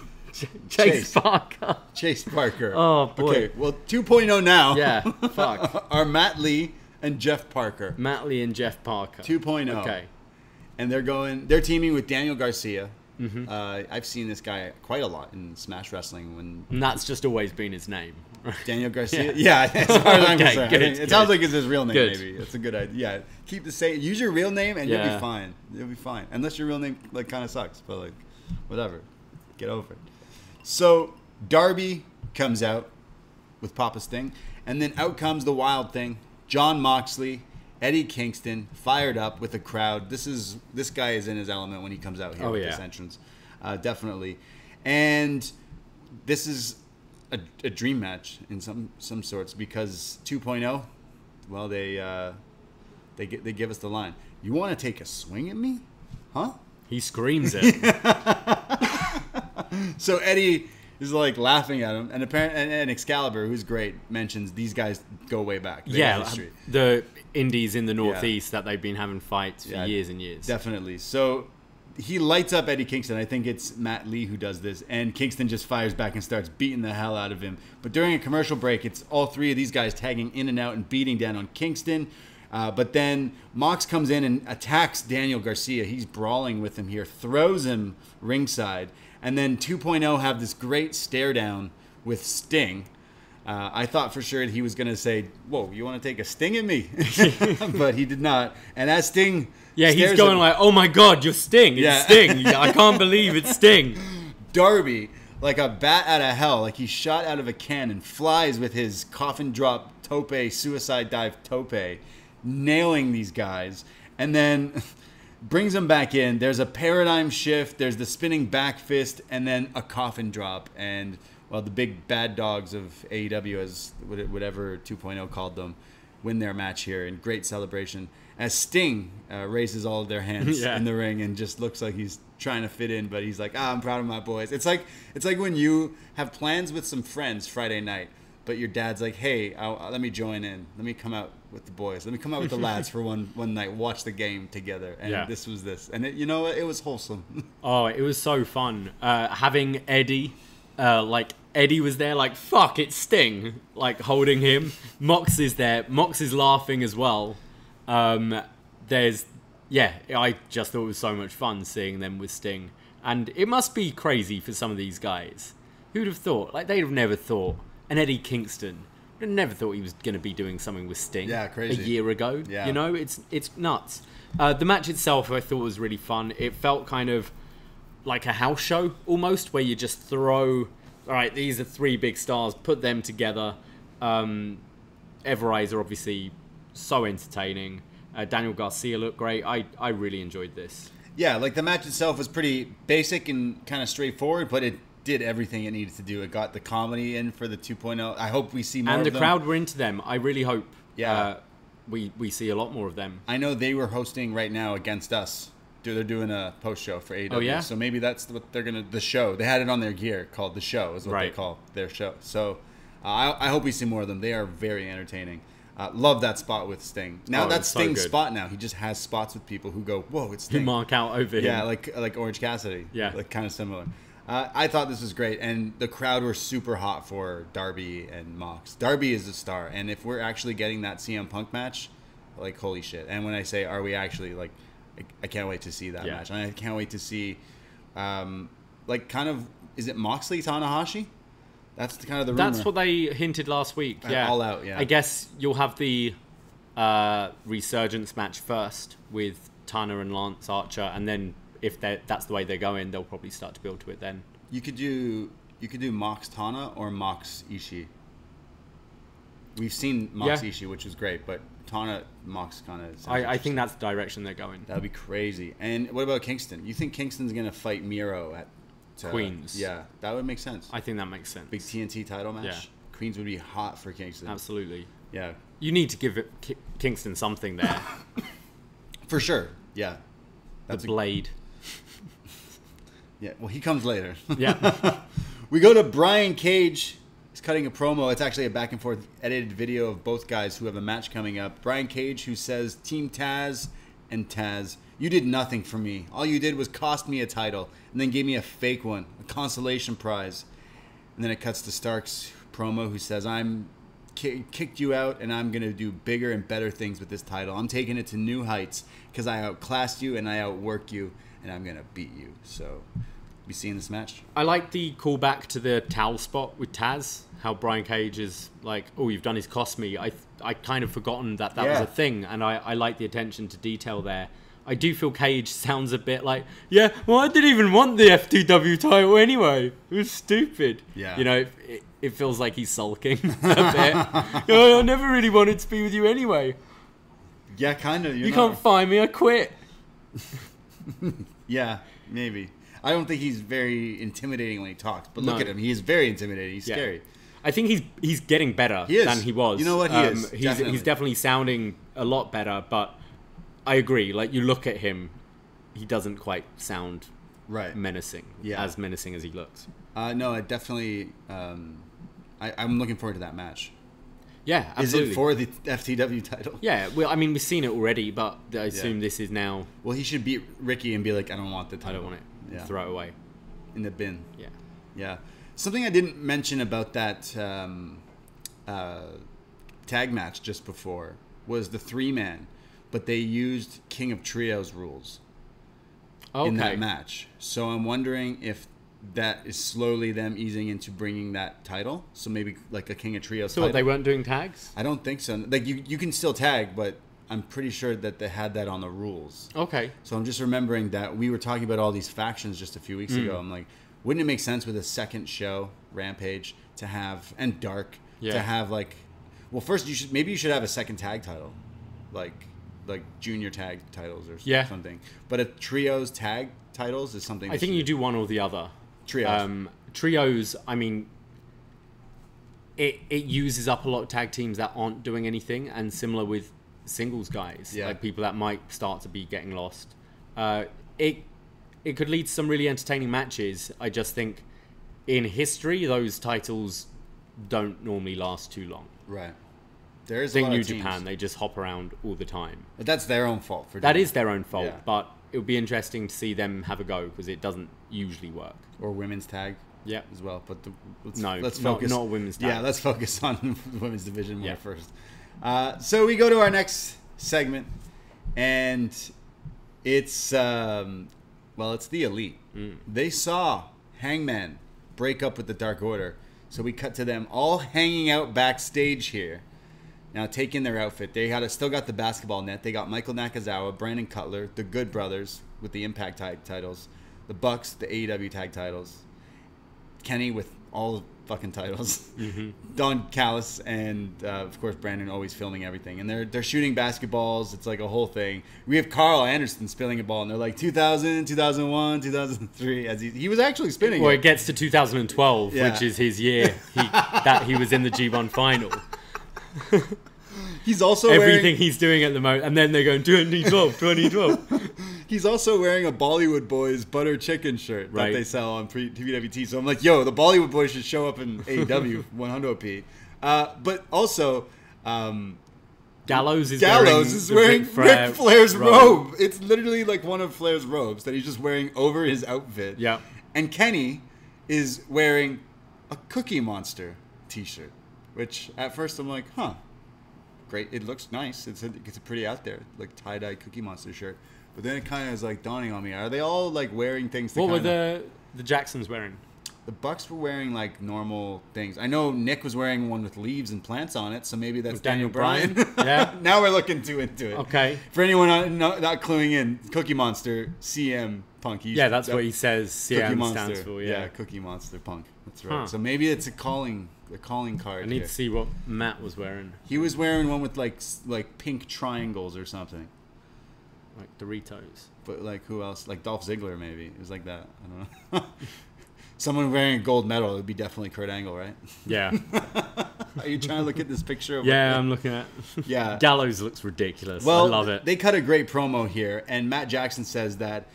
Chase Parker. Chase Parker. Oh, boy. Okay, well, 2.0 now. Yeah, fuck. Are Matt Lee and Jeff Parker. Matt Lee and Jeff Parker. 2.0. Okay. And they're teaming with Daniel Garcia. Mm-hmm. I've seen this guy quite a lot in Smash Wrestling. And that's just always been his name. Daniel Garcia? Yeah, as far as I'm concerned. It sounds like it's his real name, maybe. It's a good idea. Yeah, keep the same. Use your real name and you'll be fine. You'll be fine. Unless your real name kind of sucks, but whatever. Get over it. So Darby comes out with Papa Sting, and then out comes the Wild Thing, Jon Moxley, Eddie Kingston, fired up with the crowd. This guy is in his element when he comes out here with this entrance, definitely. And this is a dream match in some sorts, because 2.0, well, they give us the line. You want to take a swing at me? Huh? He screams it. So Eddie is like laughing at him, and and Excalibur, who's great, mentions these guys go way back. The indies in the Northeast that they've been having fights for years and years. Definitely. So he lights up Eddie Kingston. I think it's Matt Lee who does this, and Kingston just fires back and starts beating the hell out of him. But during a commercial break, it's all three of these guys tagging in and out and beating down on Kingston. But then Mox comes in and attacks Daniel Garcia. He's brawling with him here, throws him ringside. And then 2.0 have this great stare down with Sting. I thought for sure he was going to say, whoa, you want to take a sting at me? But he did not. And as Sting... Yeah, he's going like, oh my God, you're Sting. It's Sting. I can't believe it's Sting. Darby, like a bat out of hell, like he's shot out of a cannon, flies with his coffin drop tope, suicide dive tope, nailing these guys. And then... brings them back in. There's a paradigm shift. There's the spinning back fist, and then a coffin drop. And, well, the big bad dogs of AEW, as whatever 2.0 called them, win their match here in great celebration. As Sting raises all of their hands in the ring and just looks like he's trying to fit in, but he's like, I'm proud of my boys. It's like when you have plans with some friends Friday night, but your dad's like, hey, let me join in. Let me come out with the boys. Let me come out with the lads for one night, watch the game together. And this was this. And it was wholesome. Oh, it was so fun. Having Eddie, Eddie was there like, fuck, it's Sting, like holding him. Mox is there. Mox is laughing as well. I just thought it was so much fun seeing them with Sting. And it must be crazy for some of these guys. Who'd have thought? Like, they'd have never thought. And Eddie Kingston, I never thought he was going to be doing something with Sting. Yeah, crazy. A year ago. Yeah. You know, it's nuts. The match itself, I thought was really fun. It felt kind of like a house show almost, where you just throw, all right, these are three big stars, put them together. Evereyes are obviously so entertaining. Daniel Garcia looked great. I really enjoyed this. Yeah, like the match itself was pretty basic and kind of straightforward, but it did everything it needed to do. It got the comedy in for the 2.0. I hope we see more of them. And the crowd were into them. I really hope we see a lot more of them. I know they were hosting right now against us. They're doing a post show for AEW. Oh, yeah? So maybe that's what they're going to... The show. They had it on their gear called The Show is what they call their show. So I hope we see more of them. They are very entertaining. Love that spot with Sting. Now that's Sting's spot now. He just has spots with people who go, whoa, it's Sting. Who mark out over him. Yeah, like Orange Cassidy. Yeah. Like kind of similar. I thought this was great, and the crowd were super hot for Darby and Mox. Darby is a star, and if we're actually getting that CM Punk match, like, holy shit. And when I say, are we actually, like, I can't wait to see that match. And I can't wait to see, kind of, is it Moxley Tanahashi? That's kind of the rumor. That's what they hinted last week, All out, yeah. I guess you'll have the Resurgence match first with Tana and Lance Archer, and then if that's the way they're going, they'll probably start to build to it then. You could do Mox Tana or Mox Ishii. We've seen Mox Ishii, which was great, but Tana Mox kind of... I think that's the direction they're going. That would be crazy. And what about Kingston? You think Kingston's going to fight Miro at... Queens. Yeah, that would make sense. I think that makes sense. Big TNT title match? Yeah. Queens would be hot for Kingston. Absolutely. Yeah. You need to give Kingston something there. For sure. Yeah. That's the Blade. Yeah, well, he comes later. Yeah. We go to Brian Cage. He's cutting a promo. It's actually a back and forth edited video of both guys who have a match coming up. Brian Cage, who says, Team Taz and Taz, you did nothing for me. All you did was cost me a title and then gave me a fake one, a consolation prize. And then it cuts to Stark's promo, who says, I'm kicked you out and I'm going to do bigger and better things with this title. I'm taking it to new heights because I outclassed you and I outworked you. And I'm going to beat you. So, you seeing this match? I like the callback to the towel spot with Taz. How Brian Cage is like, oh, you've done his cost me. I kind of forgotten that was a thing. And I like the attention to detail there. I do feel Cage sounds a bit like, I didn't even want the F2W title anyway. It was stupid. Yeah. You know, it feels like he's sulking a bit. I never really wanted to be with you anyway. Yeah, kind of. You can't find me. I quit. Yeah, maybe. I don't think he's very intimidating when he talks, but look at him. He is very intimidating. He's scary. I think he's getting better than he was. You know what? He is. He's definitely sounding a lot better, but I agree. Like, you look at him, he doesn't quite sound menacing, as menacing as he looks. No, I definitely. I'm looking forward to that match. Yeah, absolutely. Is it for the FTW title? Yeah, well, I mean, we've seen it already, but I assume this is now. Well, he should beat Ricky and be like, I don't want the title. I don't want it. Yeah. Throw it away. In the bin. Yeah. Yeah. Something I didn't mention about that tag match just before was the 3-man, but they used King of Trios rules in that match. So I'm wondering if that is slowly them easing into bringing that title. So maybe like a King of Trios title. So they weren't doing tags? I don't think so. Like you can still tag, but I'm pretty sure that they had that on the rules. Okay. So I'm just remembering that we were talking about all these factions just a few weeks ago. I'm like, wouldn't it make sense with a second show, Rampage, to have, and Dark, to have like, well, first you should have a second tag title, like junior tag titles or something. But a trios tag titles is something. I think you do one or the other. Trios. Trios. I mean, it uses up a lot of tag teams that aren't doing anything, and similar with singles guys, like people that might start to be getting lost. It could lead to some really entertaining matches. I just think in history those titles don't normally last too long. Right. There is I think New Japan, they just hop around all the time. But that's their own fault. That is their own fault, but it would be interesting to see them have a go because it doesn't usually work. Or women's tag. Yeah, as well. But let's focus. Not women's tag. Yeah, let's focus on the women's division more first. So we go to our next segment, and it's it's the Elite. They saw Hangman break up with the Dark Order, so we cut to them all hanging out backstage here. Now, taking their outfit, they still got the basketball net. They got Michael Nakazawa, Brandon Cutler, the Good Brothers with the Impact tag titles, the Bucks, the AEW tag titles, Kenny with all the fucking titles, Don Callis, and of course Brandon always filming everything. And they're shooting basketballs. It's like a whole thing. We have Carl Anderson spinning a ball, and they're like 2000, 2001, 2003. As he was actually spinning. Well, it gets to 2012, which is his year that he was in the G1 final. He's also everything he's doing at the moment, and then they're going 2012. He's also wearing a Bollywood Boys butter chicken shirt that they sell on PWT. So I'm like, yo, the Bollywood Boys should show up in AEW 100p. But also, Gallows is wearing Ric Flair's robe. It's literally like one of Flair's robes that he's just wearing over his outfit. Yeah. And Kenny is wearing a Cookie Monster t-shirt, which at first I'm like, huh, great. It looks nice. It's a pretty out there, like tie-dye Cookie Monster shirt. But then it kind of is like dawning on me. Are they all like wearing things? What were the Jacksons wearing? The Bucks were wearing like normal things. I know Nick was wearing one with leaves and plants on it, so maybe that's Daniel Bryan. Yeah. Now we're looking into it. Okay. For anyone not cluing in, Cookie Monster, CM Punk. That's what he says. CM stands for. Yeah, Cookie Monster Punk. That's right. Huh. So maybe it's a calling card. I need to see what Matt was wearing. He was wearing one with like pink triangles or something. Like Doritos. But like who else? Like Dolph Ziggler maybe. It was like that. I don't know. Someone wearing a gold medal, it would be definitely Kurt Angle, right? Yeah. Are you trying to look at this picture? I'm looking at. Yeah. Gallows looks ridiculous. Well, I love it. They cut a great promo here, and Matt Jackson says that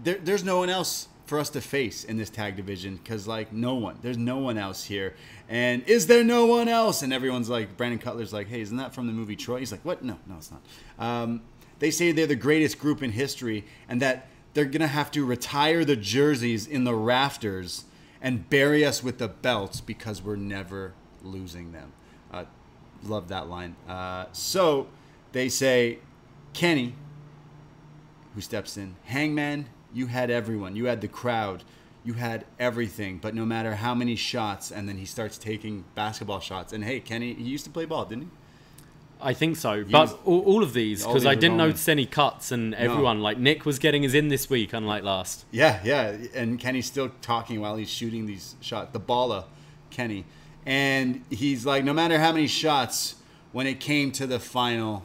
there's no one else for us to face in this tag division because there's no one else here. And is there no one else? And everyone's like, Brandon Cutler's like, hey, isn't that from the movie Troy? He's like, what? No, it's not. They say they're the greatest group in history and that they're going to have to retire the jerseys in the rafters and bury us with the belts because we're never losing them. Love that line. So they say, Kenny, who steps in, Hangman, you had everyone. You had the crowd. You had everything. But no matter how many shots, and then he starts taking basketball shots. And hey, Kenny, he used to play ball, didn't he? I think so. But all of these, because I didn't notice any cuts, and everyone, like Nick was getting his in this week, unlike last. Yeah. And Kenny's still talking while he's shooting these shots. The baller, Kenny. And he's like, no matter how many shots, when it came to the final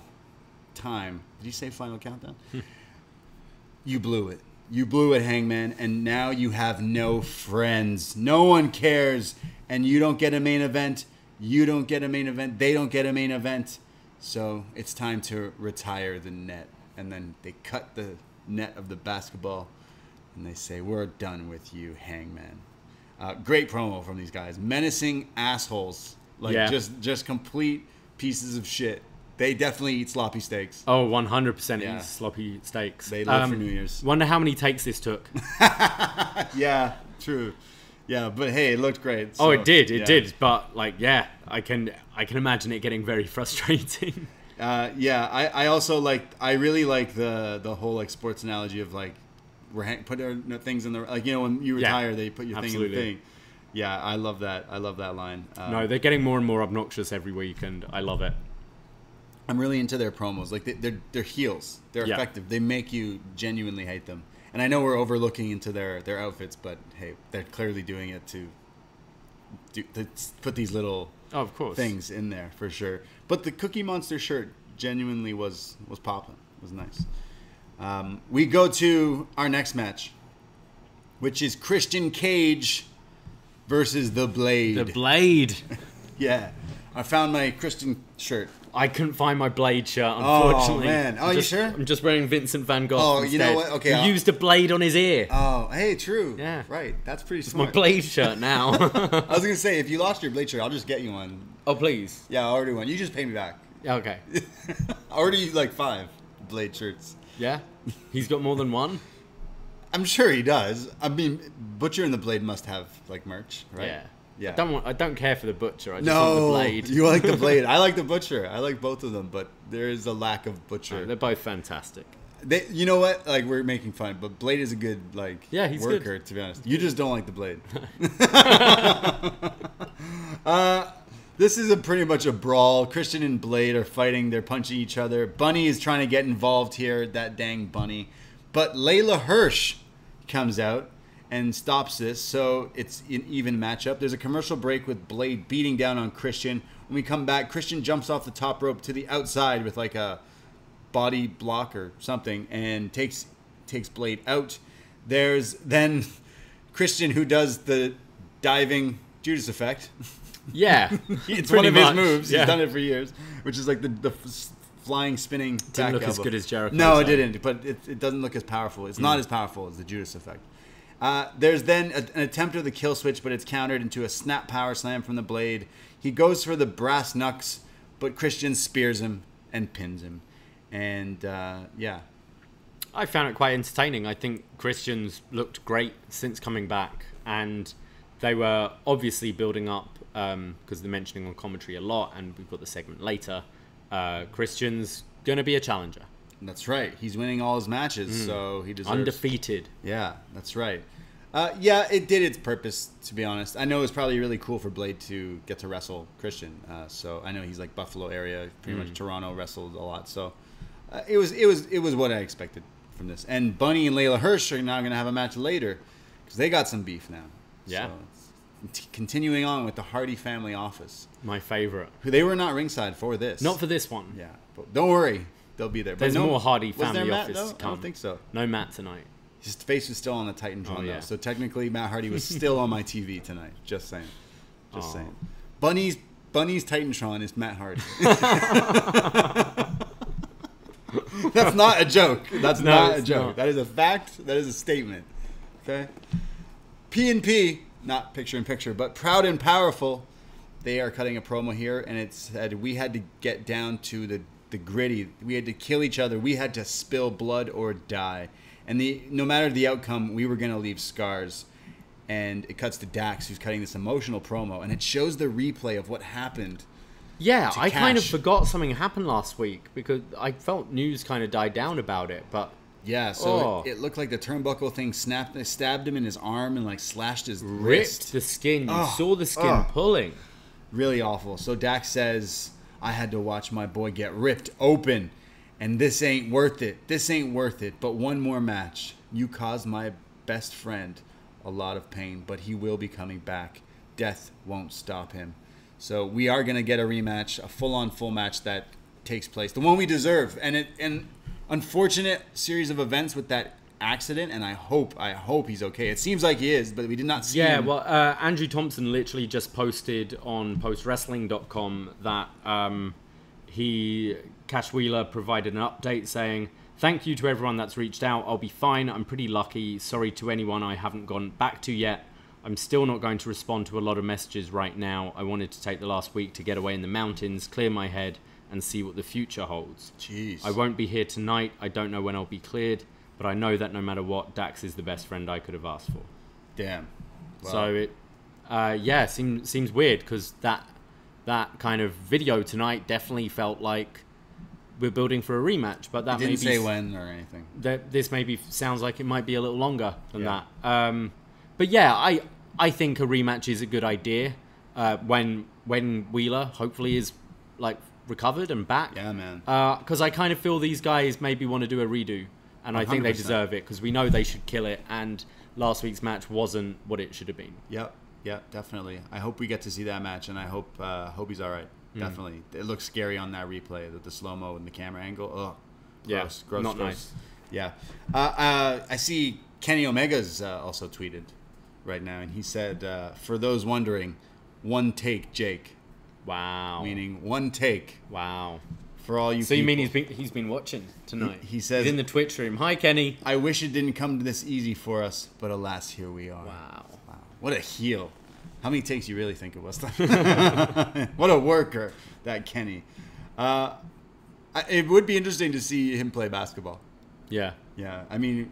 time, did you say final countdown? You blew it. You blew it, Hangman, and now you have no friends. No one cares, and you don't get a main event. You don't get a main event. They don't get a main event. So it's time to retire the net. And then they cut the net of the basketball And they say, we're done with you, Hangman. Great promo from these guys. Menacing assholes. Like, just complete pieces of shit. They definitely eat sloppy steaks. Oh, 100% eat sloppy steaks. They live for New Year's. Wonder how many takes this took. Yeah, true. Yeah, but hey, it looked great. So, it did. But like, yeah, I can imagine it getting very frustrating. I also I really like the whole like sports analogy of like put our things in the like, you know, when you retire they put your thing in the thing. Yeah, I love that. I love that line. No, they're getting more and more obnoxious every week, and I love it. I'm really into their promos. Like they're heels. They're effective. They make you genuinely hate them. And I know we're overlooking into their outfits, but hey, they're clearly doing it to put these little things in there for sure. But the Cookie Monster shirt genuinely was popping. It was nice. We go to our next match, which is Christian Cage versus The Blade. The Blade. Yeah. I found my Christian shirt. I couldn't find my Blade shirt, unfortunately. Oh, man. Oh, you sure? I'm just wearing Vincent Van Gogh. Oh, instead. You know what? Okay. He used a blade on his ear. Oh, hey, true. Yeah. Right. That's pretty It's smart. my Blade shirt now. I was going to say, if you lost your Blade shirt, I'll just get you one. Oh, please. Yeah, I'll order one. You just pay me back. Okay. I ordered you like 5 Blade shirts. Yeah? He's got more than one? I'm sure he does. I mean, Butcher and the Blade must have like merch, right? Yeah. Yeah. I don't care for the Butcher. I just want the Blade. You like the Blade. I like the Butcher. I like both of them, but there is a lack of Butcher. They're both fantastic. You know what? Like, we're making fun, but Blade is a good he's worker. good. To be honest, you just don't like the Blade. This is pretty much a brawl. Christian and Blade are fighting. They're punching each other. Bunny is trying to get involved here. That dang Bunny. But Leyla Hirsch comes out and stops this, so it's an even matchup. There's a commercial break with Blade beating down on Christian. When we come back, Christian jumps off the top rope to the outside with like a body block or something and takes Blade out. There's then Christian who does the diving Judas effect. Yeah. It's one of his moves. He's done it for years, which is like the flying spinning back didn't look elbow. as good as Jericho. No, it didn't, but it doesn't look as powerful. It's not as powerful as the Judas effect. There's then an attempt of the kill switch, but it's countered into a snap power slam from the Blade. He goes for the brass knucks, but Christian spears him and pins him. And, I found it quite entertaining. I think Christian's looked great since coming back. And they were obviously building up, because they're mentioning on commentary a lot, and we've got the segment later. Christian's going to be a challenger. That's right. He's winning all his matches, so he deserves... Undefeated. Yeah, that's right. Yeah, it did its purpose, to be honest. I know it was probably really cool for Blade to get to wrestle Christian. So I know he's like Buffalo area, pretty much Toronto, wrestled a lot. So it was what I expected from this. And Bunny and Leyla Hirsch are now going to have a match later because they got some beef now. Yeah. So continuing on with the Hardy family office. My favorite. They were not ringside for this. Not for this one. Yeah, but don't worry. They'll be there. There's more Hardy family Matt, office to come. I don't think so. No Matt tonight. His face was still on the Titantron, yeah. though. So technically, Matt Hardy was still on my TV tonight. Just saying. Just saying. Bunny's Titantron is Matt Hardy. That's not a joke. That's not a joke. Not. That is a fact. That is a statement. Okay? P&P, not picture in picture, but Proud and Powerful. They are cutting a promo here, and it said we had to get down to the gritty. We had to kill each other. We had to spill blood or die. And no matter the outcome, we were going to leave scars. And it cuts to Dax, who's cutting this emotional promo. And it shows the replay of what happened. Yeah, I kind of forgot something happened last week because I felt news kind of died down about it. But yeah, so it looked like the turnbuckle thing stabbed him in his arm and like slashed his wrist. Ripped the skin. You saw the skin pulling. Really awful. So Dax says, I had to watch my boy get ripped open. And this ain't worth it. This ain't worth it. But one more match. You caused my best friend a lot of pain, but he will be coming back. Death won't stop him. So we are going to get a rematch, a full-on full match that takes place. The one we deserve. And an unfortunate series of events with that accident, and I hope he's okay. It seems like he is, but we did not see him. Yeah, well, Andrew Thompson literally just posted on postwrestling.com that Cash Wheeler provided an update saying Thank you to everyone that's reached out. I'll be fine. I'm pretty lucky. Sorry to anyone I haven't gone back to yet. I'm still not going to respond to a lot of messages right now. I wanted to take the last week to get away in the mountains, clear my head, and see what the future holds. Jeez. I won't be here tonight. I don't know when I'll be cleared, but I know that no matter what, Dax is the best friend I could have asked for. Damn. Wow. So it, seems weird because that kind of video tonight definitely felt like we're building for a rematch, but that didn't say when or anything. This maybe sounds like it might be a little longer than that. But yeah, I think a rematch is a good idea when Wheeler hopefully is like recovered and back. Yeah, man. Because I kind of feel these guys maybe want to do a redo, and 100%. I think they deserve it because we know they should kill it. And last week's match wasn't what it should have been. Yep, definitely. I hope we get to see that match, and I hope he's all right. Definitely. It looks scary on that replay, the slow-mo and the camera angle. Ugh. Gross, yeah, not nice. Yeah. I see Kenny Omega's also tweeted right now, and he said, for those wondering, one take Jake. Wow. Meaning one take. Wow. For all you So people. You mean he's been watching tonight? He says... He's in the Twitch room. Hi, Kenny. I wish it didn't come this easy for us, but alas, here we are. Wow. What a heel. How many takes you really think it was? What a worker, that Kenny. It would be interesting to see him play basketball. Yeah. Yeah. I mean,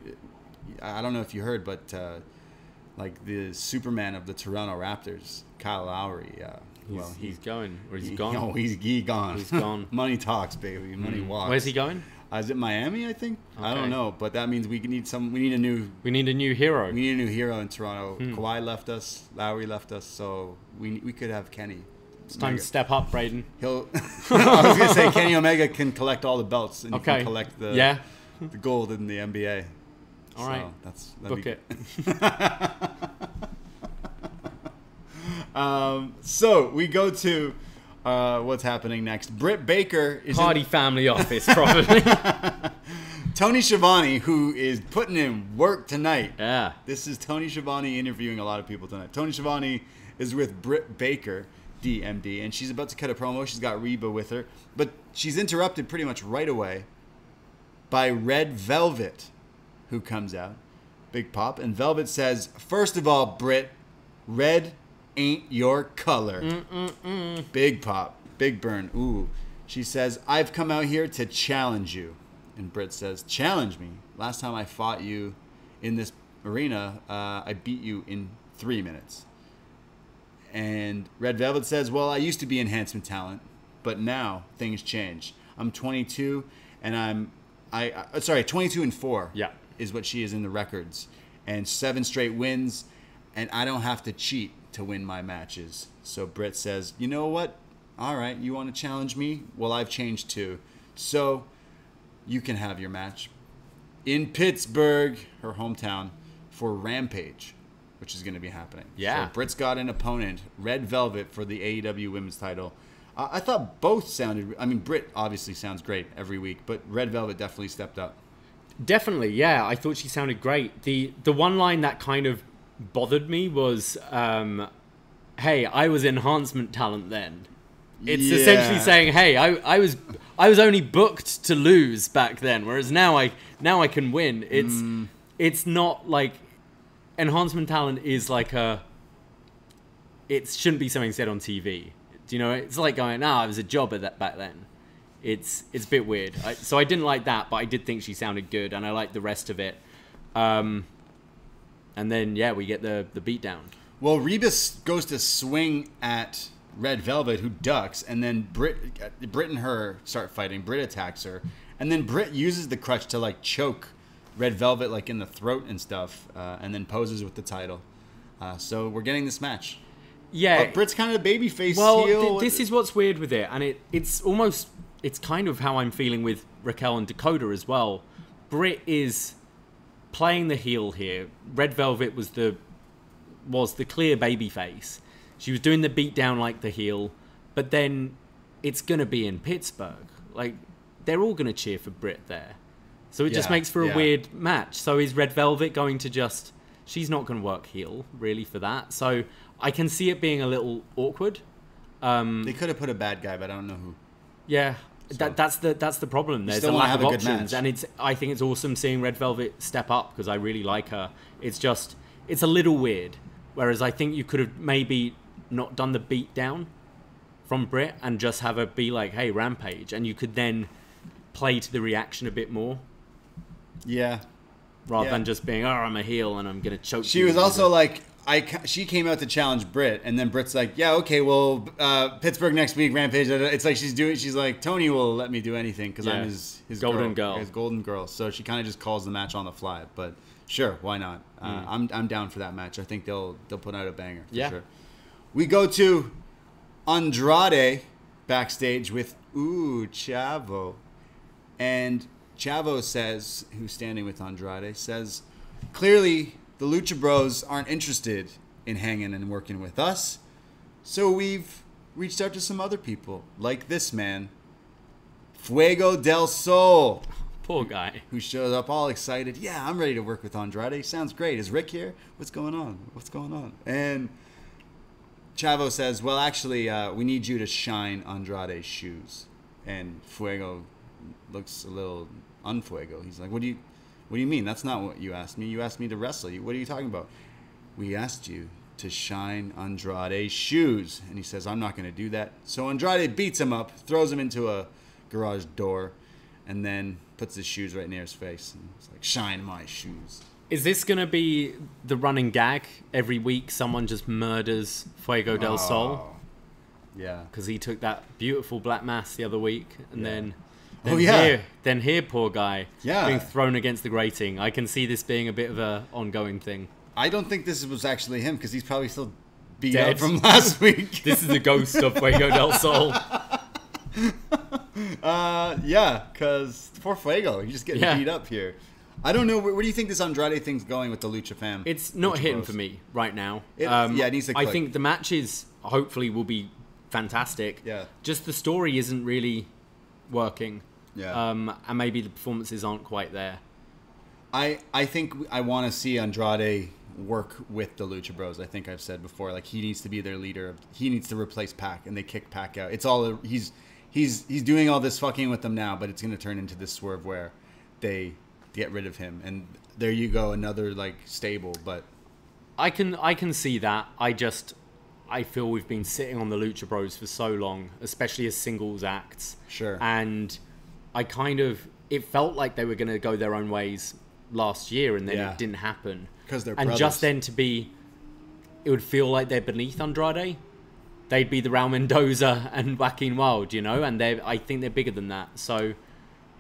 I don't know if you heard, but like the Superman of the Toronto Raptors, Kyle Lowry. He's going, or he's gone. No, he's gone. He's gone. Money talks, baby. Money walks. Where's he going? Is it Miami? I think. Okay. I don't know, but that means we need a new. We need a new hero. We need a new hero in Toronto. Kawhi left us. Lowry left us. So we could have Kenny. It's time to step up, Braden. I was gonna say Kenny Omega can collect all the belts and he can collect the gold in the NBA. All right, book it. So we go to what's happening next. Britt Baker is Hardy family office, probably. Tony Schiavone, who is putting in work tonight. Yeah. This is Tony Schiavone interviewing a lot of people tonight. Tony Schiavone is with Britt Baker, DMD, and she's about to cut a promo. She's got Reba with her, but she's interrupted pretty much right away by Red Velvet, who comes out. Big pop. And Velvet says, first of all, Britt, red ain't your color. Big pop. Big burn. Ooh. She says, I've come out here to challenge you. And Britt says, challenge me. Last time I fought you in this arena, I beat you in 3 minutes. And Red Velvet says, well, I used to be enhancement talent, but now things change. I'm 22 and 22 and 4 is what she is in the records. And 7 straight wins, and I don't have to cheat to win my matches. So Britt says, you know what? All right, you want to challenge me? Well, I've changed too. So you can have your match in Pittsburgh, her hometown, for Rampage, which is going to be happening. Yeah. So Britt's got an opponent, Red Velvet, for the AEW Women's title. I thought both sounded... I mean, Britt obviously sounds great every week, but Red Velvet definitely stepped up. Definitely, yeah. I thought she sounded great. The one line that kind of bothered me was, hey, I was enhancement talent then. It's essentially saying, hey, I was only booked to lose back then, whereas now I can win. It's not like enhancement talent is like it shouldn't be something said on TV. Do you know? It's like going, I was a job at that back then. It's a bit weird. So I didn't like that, but I did think she sounded good, and I liked the rest of it. And then we get the beatdown. Well, Reba goes to swing at Red Velvet, who ducks, and then Britt and her start fighting. Britt attacks her, and then Britt uses the crutch to like choke Red Velvet like in the throat and stuff, and then poses with the title. So we're getting this match. Yeah, but Britt's kind of the babyface. Well, this is what's weird with it, and it's kind of how I'm feeling with Raquel and Dakota as well. Britt is playing the heel here. Red Velvet was the clear babyface. She was doing the beatdown like the heel, but then it's gonna be in Pittsburgh. Like they're all gonna cheer for Britt there, so it just makes for a weird match. So is Red Velvet going to just? She's not gonna work heel really for that. So I can see it being a little awkward. They could have put a bad guy, but I don't know who. Yeah. So. That's the problem. There's a lack of options, and I think it's awesome seeing Red Velvet step up because I really like her. It's a little weird. Whereas I think you could have maybe not done the beatdown from Britt and just have her be like, "Hey, Rampage," and you could then play to the reaction a bit more. Yeah. Rather than just being, "Oh, I'm a heel and I'm gonna choke." She was also like, she came out to challenge Britt, and then Britt's like, "Yeah, okay, well, Pittsburgh next week, Rampage." It's like she's like, "Tony will let me do anything because I'm his golden girl, his golden girl." So she kind of just calls the match on the fly, but sure, why not? I'm down for that match. I think they'll put out a banger for sure. We go to Andrade backstage with Chavo, and Chavo says, who's standing with Andrade, says, clearly the Lucha Bros aren't interested in hanging and working with us, so we've reached out to some other people, like this man, Fuego del Sol. Poor guy. Who shows up all excited. Yeah, I'm ready to work with Andrade. Sounds great. Is Rick here? What's going on? And Chavo says, well, actually, we need you to shine Andrade's shoes. And Fuego looks a little unfuego. He's like, what do you mean? That's not what you asked me. You asked me to wrestle you. What are you talking about? We asked you to shine Andrade's shoes. And he says, I'm not going to do that. So Andrade beats him up, throws him into a garage door, and then puts his shoes right near his face. And it's like, shine my shoes. Is this going to be the running gag? Every week someone just murders Fuego del Sol? Yeah. Because he took that beautiful black mass the other week. And then here, poor guy, being thrown against the grating. I can see this being a bit of a ongoing thing. I don't think this was actually him because he's probably still beat up from last week. This is the ghost of Fuego del Sol. Yeah, because poor Fuego, he's just getting beat up here. I don't know. Where do you think this Andrade thing's going with the Lucha fam? It's not hitting for me right now. It needs to click. I think the matches hopefully will be fantastic. Yeah. Just the story isn't really working. Yeah. And maybe the performances aren't quite there. I think I want to see Andrade work with the Lucha Bros. I think I've said before, like he needs to be their leader. He needs to replace Pac, and they kick Pac out. It's all he's doing all this fucking with them now, but it's going to turn into this swerve where they get rid of him, and there you go, another like stable. But I can see that. I feel we've been sitting on the Lucha Bros for so long, especially as singles acts. Sure. And it felt like they were going to go their own ways last year, and then it didn't happen. Because they're brothers. And just then it would feel like they're beneath Andrade. They'd be the Raul Mendoza and Joaquin Wilde, and I think they're bigger than that. So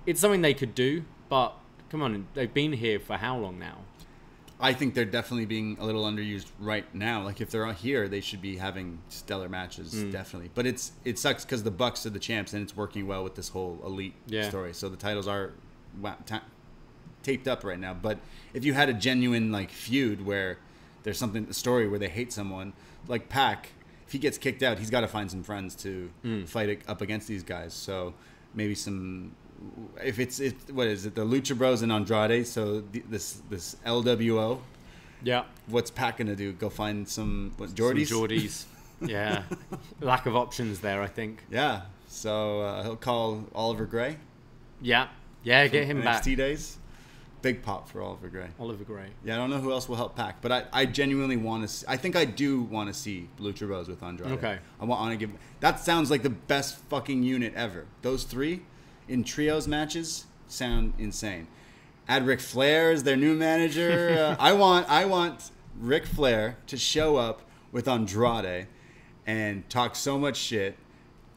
it's something they could do, but come on, they've been here for how long now? I think they're definitely being a little underused right now. Like if they're here, they should be having stellar matches, definitely. But it sucks because the Bucks are the champs, and it's working well with this whole elite story. So the titles are taped up right now. But if you had a genuine like feud where there's a story where they hate someone, like Pac, if he gets kicked out, he's got to find some friends to fight it up against these guys. So maybe some. What is it? The Lucha Bros and Andrade. So this LWO. Yeah. What's Pac gonna do? Go find some Geordies? Some Geordies. Yeah. Lack of options there, I think. Yeah. So he'll call Oliver Gray. Yeah. Yeah. Get him back. NXT days. Big pop for Oliver Gray. Oliver Gray. Yeah. I don't know who else will help Pac, but I genuinely want to. I think I do want to see Lucha Bros with Andrade. Okay. I want to give. That sounds like the best fucking unit ever. Those three. In trios matches, sound insane. Add Ric Flair as their new manager. I want Ric Flair to show up with Andrade and talk so much shit.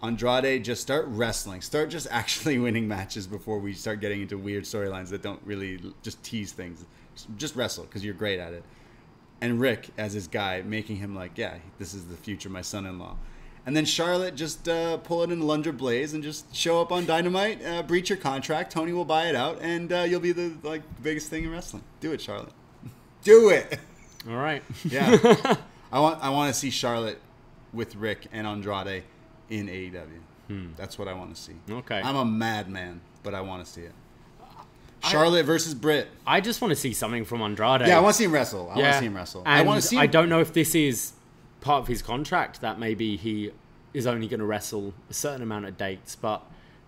Andrade just start wrestling. Start just actually winning matches before we start getting into weird storylines that don't really just tease things. Just wrestle because you're great at it. And Rick as his guy, making him like, yeah, this is the future, my son-in-law. And then Charlotte just pull it in Lunder Blaze and just show up on Dynamite, breach your contract. Tony will buy it out, and you'll be the biggest thing in wrestling. Do it, Charlotte. Do it. All right. Yeah. I want to see Charlotte with Rick and Andrade in AEW. That's what I want to see. Okay. I'm a madman, but I want to see it. Charlotte versus Britt. I just want to see something from Andrade. Yeah, I want to see him wrestle. I want to see him wrestle. And I want to see him. I don't know if this is part of his contract that maybe he is only going to wrestle a certain amount of dates, but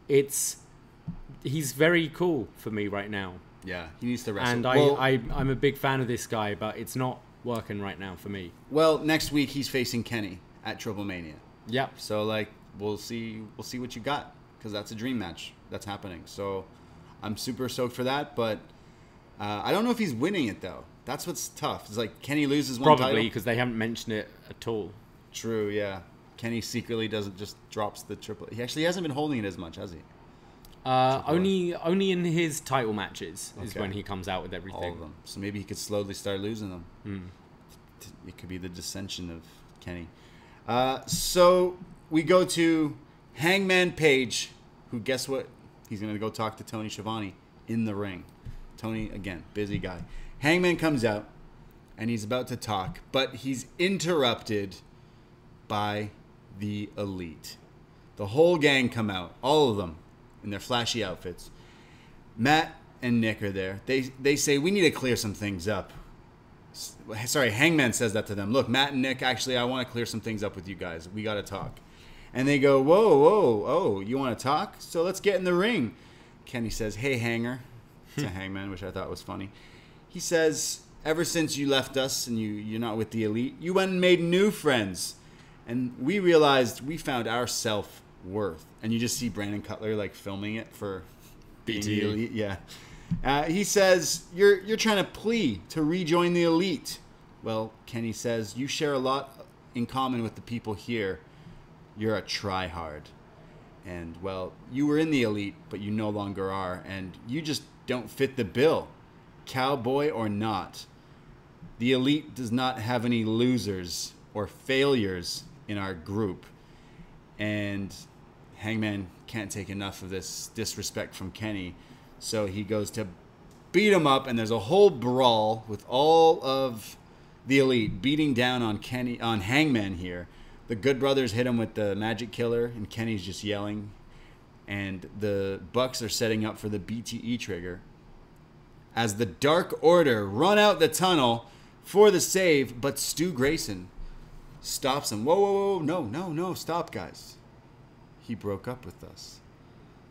he's very cool for me right now. Yeah, he needs to wrestle. And I'm a big fan of this guy, but it's not working right now for me. Well, next week he's facing Kenny at Triple Mania. Yep. So like we'll see what you got, because that's a dream match that's happening. So I'm super stoked for that, but I don't know if he's winning it though. That's what's tough. It's like Kenny loses one title. Probably because they haven't mentioned it at all. True, yeah. Kenny secretly just drops the triple. He actually hasn't been holding it as much, has he? Only in his title matches is Okay. when he comes out with everything. All of them. So maybe he could slowly start losing them. It could be the dissension of Kenny. So we go to Hangman Page, who, guess what? He's going to go talk to Tony Schiavone in the ring. Tony, again, busy guy. Hangman comes out, and he's about to talk, but he's interrupted by the Elite. The whole gang come out, all of them, in their flashy outfits. Matt and Nick are there. They say, we need to clear some things up. Sorry, Hangman says that to them. Look, Matt and Nick, actually, I want to clear some things up with you guys. We got to talk. And they go, whoa, you want to talk? So let's get in the ring. Kenny says, hey, Hanger, to Hangman, which I thought was funny. He says, ever since you left us and you're not with the Elite, you went and made new friends. And we realized we found our self-worth. And you just see Brandon Cutler like filming it for being the Elite. Yeah. He says, you're trying to plea to rejoin the Elite. Well, Kenny says, you share a lot in common with the people here. You're a tryhard. And, well, you were in the Elite, but you no longer are. And you just don't fit the bill. Cowboy or not. The Elite does not have any losers or failures in our group. And Hangman can't take enough of this disrespect from Kenny. So he goes to beat him up, and there's a whole brawl with all of the Elite beating down on Hangman here. The Good Brothers hit him with the Magic Killer, and Kenny's just yelling. And the Bucks are setting up for the BTE trigger. As the Dark Order run out the tunnel for the save, but Stu Grayson stops him. Whoa, no, stop, guys. He broke up with us.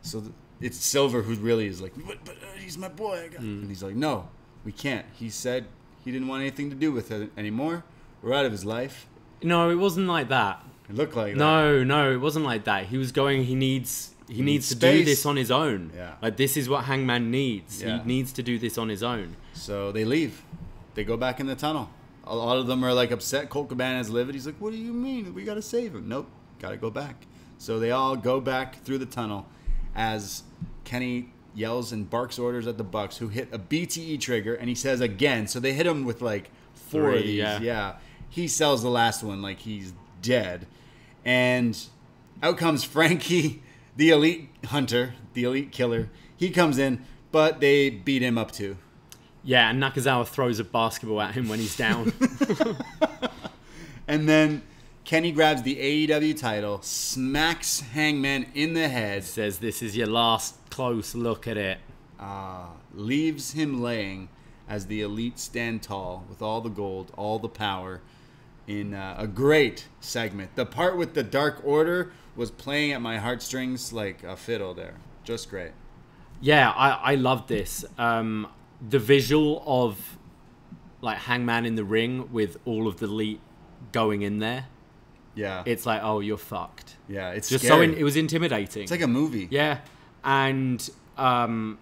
So it's Silver who really is like, but he's my boy. And he's like, no, we can't. He said he didn't want anything to do with it anymore. We're out of his life. No, it wasn't like that. It looked like that. No, it wasn't like that. He was going, he needs to do this on his own. Yeah. Like, this is what Hangman needs. Yeah. He needs to do this on his own. So they leave. They go back in the tunnel. A lot of them are like upset. Colt Cabana's livid. He's like, what do you mean? We got to save him. Nope. Got to go back. So they all go back through the tunnel as Kenny yells and barks orders at the Bucks, who hit a BTE trigger, and he says again. So they hit him with like 4 of these. Yeah. He sells the last one like he's dead. And out comes Frankie, the Elite Hunter, the Elite Killer. He comes in, but they beat him up too. Yeah, and Nakazawa throws a basketball at him when he's down. And then Kenny grabs the AEW title, smacks Hangman in the head. Says, this is your last close look at it. Leaves him laying as the Elite stand tall with all the gold, all the power, in a great segment. The part with the Dark Order was playing at my heartstrings like a fiddle there. Just great. Yeah, I love this. The visual of like Hangman in the ring with all of the Elite going in there. Yeah. It's like, oh, you're fucked. Yeah, it's just scary. it was intimidating. It's like a movie. Yeah. And Hangman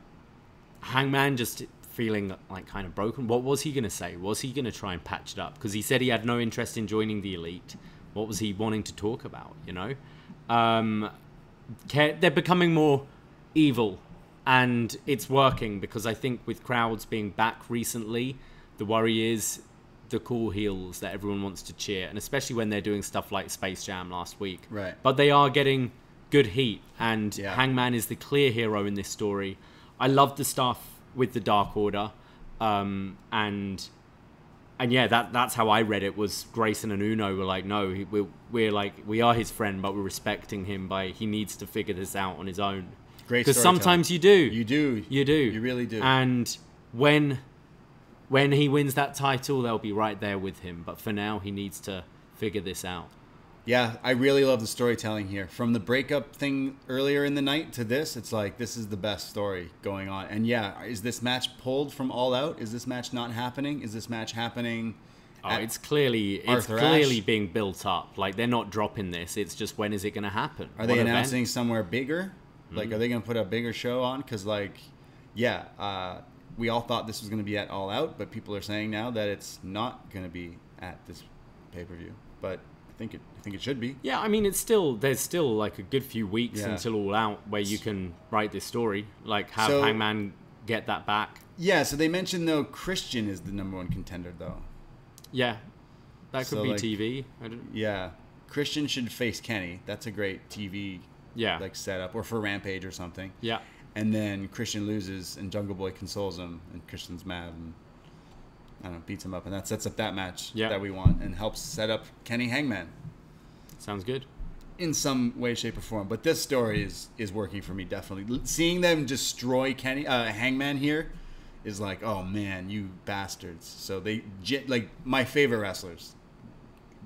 just feeling like kind of broken. What was he going to say? Was he going to try and patch it up? Because he said he had no interest in joining the Elite. What was he wanting to talk about, you know? They're becoming more evil, and it's working, because I think with crowds being back recently, the worry is the cool heels that everyone wants to cheer, and especially when they're doing stuff like Space Jam last week. Right. But they are getting good heat, and Hangman is the clear hero in this story. I love the stuff with the Dark Order, and yeah, that's how I read it. Was Grayson and Uno were like, no, we are his friend, but we're respecting him he needs to figure this out on his own. Great, because sometimes you do. You really do. And when he wins that title, they'll be right there with him. But for now, he needs to figure this out. Yeah, I really love the storytelling here. From the breakup thing earlier in the night to this, it's like, this is the best story going on. And yeah, is this match pulled from All Out? Is this match not happening? Is this match happening? Oh, it's clearly being built up. Like, they're not dropping this. It's just, when is it going to happen? Are they announcing somewhere bigger? Like, are they going to put a bigger show on? Because, like, yeah, we all thought this was going to be at All Out, but people are saying now that it's not going to be at this pay-per-view. But I think it should be. Yeah, I mean, there's still like a good few weeks until All Out where you can write this story, like have Hangman get that back. Yeah, so they mentioned though Christian is the #1 contender though. Yeah, that could be like, TV. Yeah, Christian should face Kenny. That's a great TV like setup, or for Rampage or something. Yeah, and then Christian loses and Jungle Boy consoles him, and Christian's mad and I don't know, beats him up, and that sets up that match that we want and helps set up Kenny Hangman. Sounds good. In some way, shape, or form. But this story is working for me, definitely. Seeing them destroy Hangman here is like, oh man, you bastards. So they, like, my favorite wrestlers,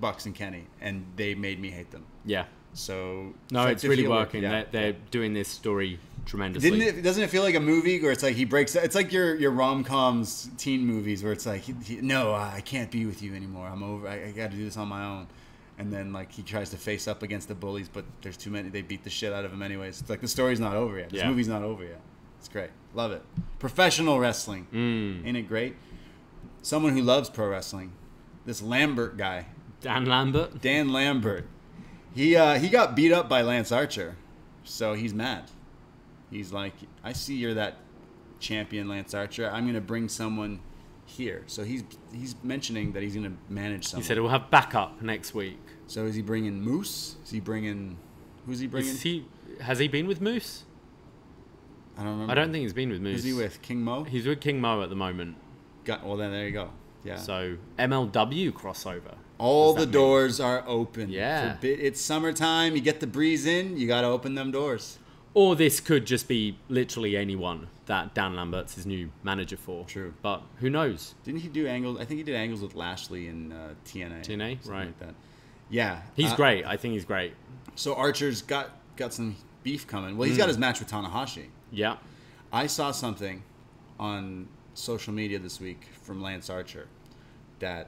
Bucks and Kenny, and they made me hate them. Yeah. So no, it's really working. Yeah. They're doing this story tremendously. Doesn't it feel like a movie where it's like he breaks? It's like your rom-coms, teen movies where it's like, no, I can't be with you anymore. I'm over. I got to do this on my own. And then like he tries to face up against the bullies, but there's too many. They beat the shit out of him anyways. It's like the story's not over yet. This movie's not over yet. It's great. Love it. Professional wrestling. Ain't it great? Someone who loves pro wrestling. This Lambert guy. Dan Lambert. He got beat up by Lance Archer, so he's mad. He's like, I see you're that champion, Lance Archer. I'm gonna bring someone here. So he's mentioning that he's gonna manage someone. He said we'll have backup next week. So is he bringing Moose? Is he bringing? Who's he bringing? Has he been with Moose? I don't remember. I don't think he's been with Moose. Who's he with? King Mo? He's with King Mo at the moment. Well, then there you go. Yeah. So MLW crossover. All the doors are open. Yeah. It's summertime. You get the breeze in. You got to open them doors. Or this could just be literally anyone that Dan Lambert's his new manager for. True. But who knows? Didn't he do angles? I think he did angles with Lashley in TNA. TNA? Right. Like that. Yeah. He's great. I think he's great. So Archer's got some beef coming. Well, he's got his match with Tanahashi. Yeah. I saw something on social media this week from Lance Archer that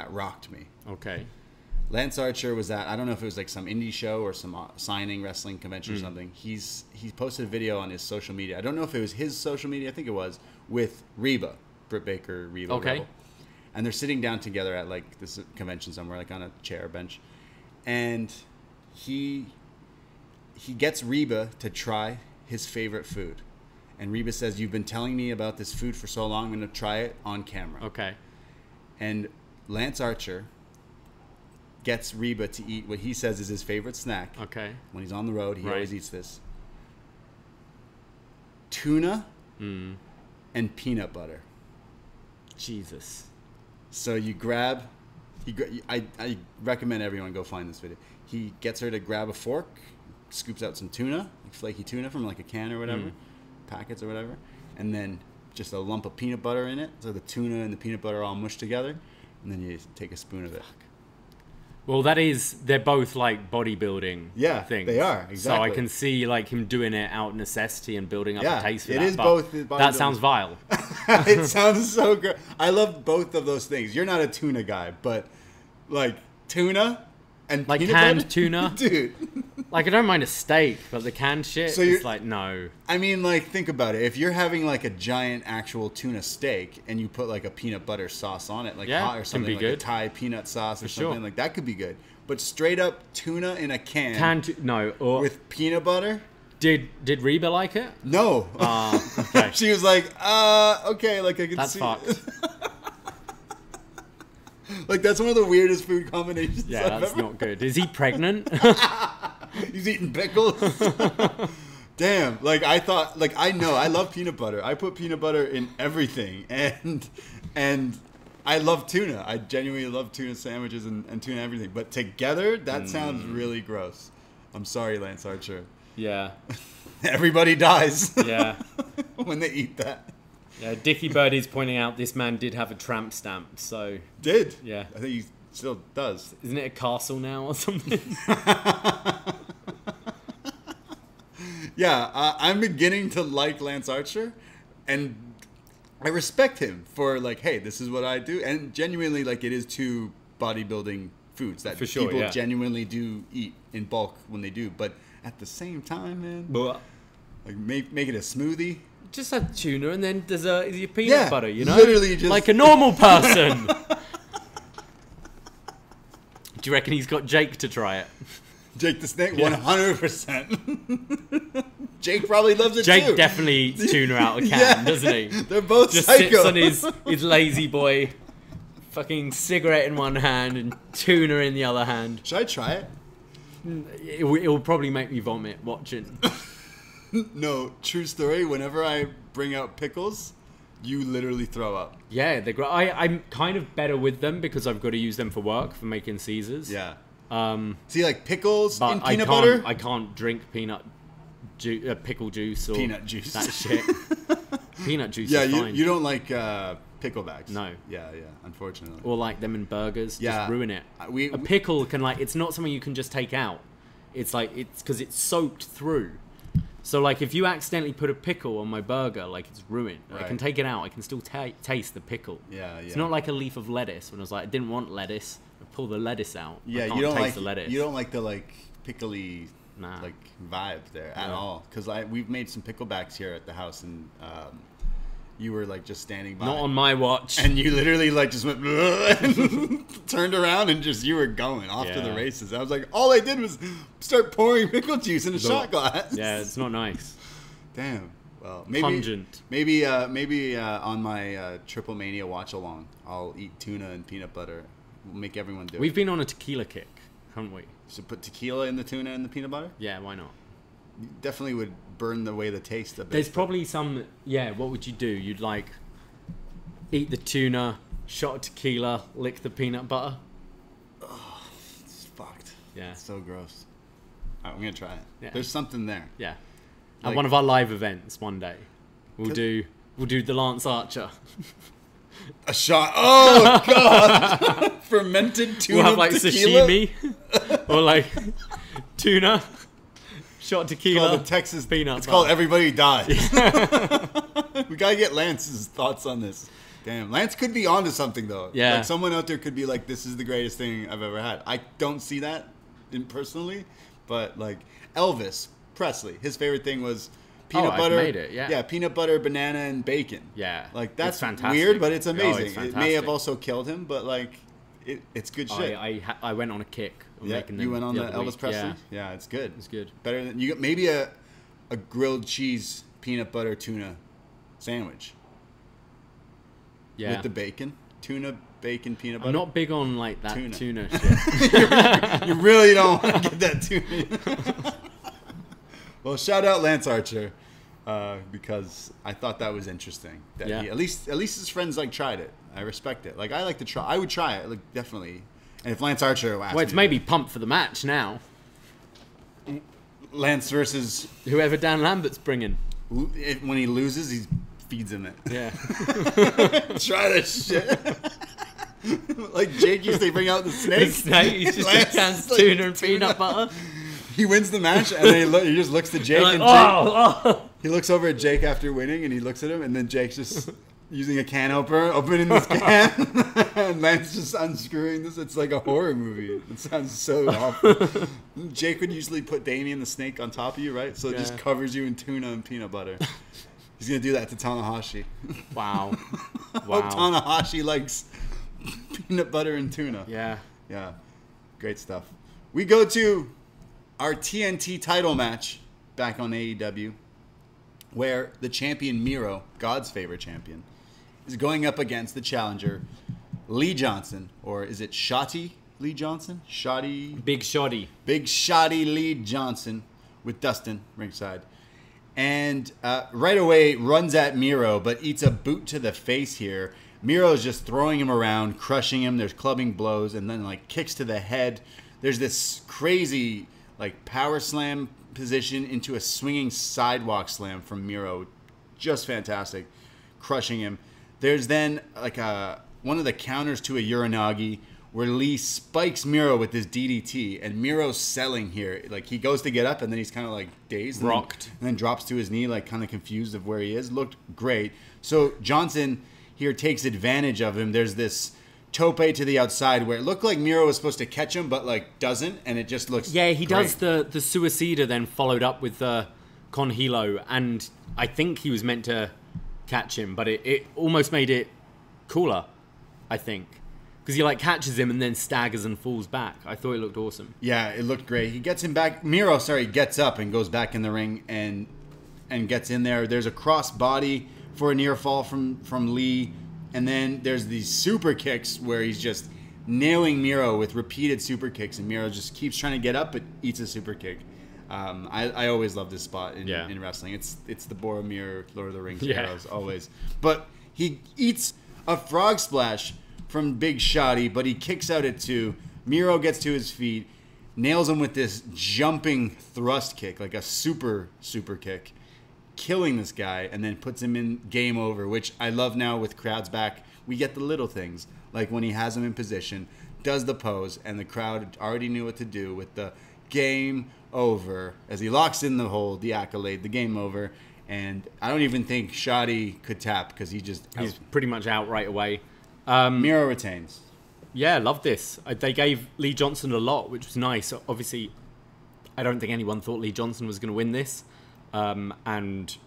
rocked me. Okay. Lance Archer was at, I don't know if it was like some indie show or some signing wrestling convention or something. He posted a video on his social media. I don't know if it was his social media. I think it was with Reba, Britt Baker, Reba. Okay. Rebel. And they're sitting down together at like this convention somewhere, like on a chair bench. And he gets Reba to try his favorite food. And Reba says, "You've been telling me about this food for so long. I'm going to try it on camera." Okay. And Lance Archer gets Reba to eat what he says is his favorite snack. Okay. When he's on the road, he always eats this. Tuna and peanut butter. Jesus. So you grab... I recommend everyone go find this video. He gets her to grab a fork, scoops out some tuna, like flaky tuna from like a can or whatever, packets or whatever, and then just a lump of peanut butter in it. So the tuna and the peanut butter are all mushed together, and then you take a spoon of it. Well, they're both like bodybuilding things. They are, exactly. So I can see like him doing it out of necessity and building up a taste for that. It is both. That sounds vile. It sounds so good. I love both of those things. You're not a tuna guy, but like tuna and like peanut canned butter? tuna, dude. Like I don't mind a steak, but the canned shit, So it's like no. I mean, like think about it. If you're having like a giant actual tuna steak and you put like a peanut butter sauce on it, like hot or something, like a Thai peanut sauce or something, like that could be good. But straight up tuna in a can, with peanut butter. Did Reba like it? No. Okay. She was like, okay, like I can see. That's fucked. Like that's one of the weirdest food combinations. Yeah, that's not good. Is he pregnant? He's eating pickles. Damn. Like I thought. Like I know. I love peanut butter. I put peanut butter in everything, and I love tuna. I genuinely love tuna sandwiches and tuna everything. But together, that sounds really gross. I'm sorry, Lance Archer. Yeah. Everybody dies. Yeah. When they eat that. Yeah, Dickie Birdie's pointing out this man did have a tramp stamp, so... Did? Yeah. I think Still does. Isn't it a castle now or something? Yeah, I'm beginning to like Lance Archer, and I respect him for like, hey, this is what I do, and genuinely, like, it is two bodybuilding foods that people genuinely do eat in bulk when they do. But at the same time, man, like make it a smoothie. Just have tuna and then dessert is your peanut butter, you know? Literally just like a normal person. Do you reckon he's got Jake to try it? Jake the Snake, 100%. Jake probably loves it too. Jake definitely eats tuna out of can, doesn't he? They're both just psycho. Sits on his lazy boy, fucking cigarette in one hand and tuna in the other hand. Should I try it? It will probably make me vomit watching. No, true story. Whenever I bring out pickles, you literally throw up. Yeah, they're great. I'm kind of better with them because I've got to use them for work, for making Caesars. Yeah. See, like pickles in peanut butter? butter? I can't drink pickle juice or peanut juice. That shit. Peanut juice is fine. You don't like picklebacks. No. Yeah, unfortunately. Or like them in burgers. Yeah. Just ruin it. A pickle can it's not something you can just take out. It's because it's soaked through. So like if you accidentally put a pickle on my burger, like it's ruined. Right. I can take it out. I can still taste the pickle. Yeah. It's not like a leaf of lettuce when I was like, I didn't want lettuce. I pull the lettuce out. Yeah, I can't taste the lettuce. You don't like the pickly vibe there at all. Because we've made some picklebacks here at the house, and you were like just standing by. Not on my watch. And you literally like just went and turned around and just you were going off to the races. I was like, all I did was start pouring pickle juice in a shot glass. Yeah, it's not nice. Damn. Well, maybe pungent. Maybe on my Triple Mania watch along, I'll eat tuna and peanut butter. We'll make everyone do it. We've been on a tequila kick, haven't we? So put tequila in the tuna and the peanut butter? Yeah, why not? You definitely would burn away the taste of it. There's probably some... Yeah, what would you do? You'd eat the tuna, shot of tequila, lick the peanut butter. Oh, it's fucked. Yeah. It's so gross. All right, I'm going to try it. Yeah. There's something there. Yeah. At one of our live events one day, we'll do the Lance Archer. A shot. Oh, God. Fermented tuna. We'll have tequila? Sashimi. Or tuna. Shot tequila. It's called the Texas peanut. It's called Everybody Dies. We gotta get Lance's thoughts on this. Damn, Lance could be onto something though. Yeah. Someone out there could be like, "This is the greatest thing I've ever had." I don't see that personally, but Elvis Presley, his favorite thing was peanut butter. I've made it, yeah. Yeah, peanut butter, banana, and bacon. Yeah. That's fantastic. Weird, but it's amazing. It's it may have also killed him, but it's good shit. I went on a kick. You went on the Elvis week. Presley? Yeah, it's good. It's good. Better than you. Maybe a grilled cheese peanut butter tuna sandwich. Yeah. With the bacon, tuna, bacon, peanut butter. I'm not big on that tuna shit. You really don't want to get that tuna. Well, shout out Lance Archer because I thought that was interesting. That he, at least his friends tried it. I respect it. I like to try. I would try it. Definitely. And if Lance Archer asked it's maybe pumped for the match now. Lance versus whoever Dan Lambert's bringing. When he loses, he feeds him it. Yeah. Try this shit. Jake used to bring out the snake. The snake. He's just a cans tuna and peanut butter. He wins the match, and then he just looks to Jake. And he looks over at Jake after winning, and he looks at him, and then Jake's just using a can opener, opening this can, and Lance just unscrewing this. It's like a horror movie. It sounds so awful. Jake would usually put Damien the snake on top of you, right? So it just covers you in tuna and peanut butter. He's going to do that to Tanahashi. Wow. Hope Tanahashi likes peanut butter and tuna. Yeah. Yeah. Great stuff. We go to our TNT title match back on AEW, where the champion Miro, God's favorite champion, is going up against the challenger Lee Johnson, or is it Shotty Lee Johnson? Big Shotty Lee Johnson with Dustin ringside. And right away runs at Miro, but eats a boot to the face here. Miro's just throwing him around, crushing him. There's clubbing blows, and then kicks to the head. There's this crazy power slam position into a swinging sidewalk slam from Miro. Just fantastic. Crushing him. There's then one of the counters to a Uranagi where Lee spikes Miro with this DDT, and Miro's selling here. Like, he goes to get up, and then he's kind of like dazed, rocked, and then drops to his knee, like kind of confused of where he is. Looked great. So Johnson here takes advantage of him. There's this tope to the outside where it looked like Miro was supposed to catch him, but like doesn't, and it just looks he great. does the suicida, then followed up with the con hilo, and I think he was meant to catch him, but it almost made it cooler, I think, because he like catches him and then staggers and falls back. I thought it looked awesome. Yeah, it looked great. He gets him back. Miro, gets up and goes back in the ring and gets in there. There's a cross body for a near fall from Lee. And then there's these super kicks where he's just nailing Miro with repeated super kicks, and Miro just keeps trying to get up but eats a super kick. I always love this spot in wrestling. It's the Boromir Lord of the Rings heroes, always. But he eats a frog splash from Big Shotty, but he kicks out at 2. Miro gets to his feet, nails him with this jumping thrust kick, like a super kick, killing this guy, and then puts him in game over, which I love now with crowds back. We get the little things, like when he has him in position, does the pose, and the crowd already knew what to do with the game over as he locks in the hold, the accolade, the game over. And I don't even think Shotty could tap because he's pretty much out right away. Miro retains. Yeah, love this. They gave Lee Johnson a lot, which was nice. Obviously, I don't think anyone thought Lee Johnson was going to win this, and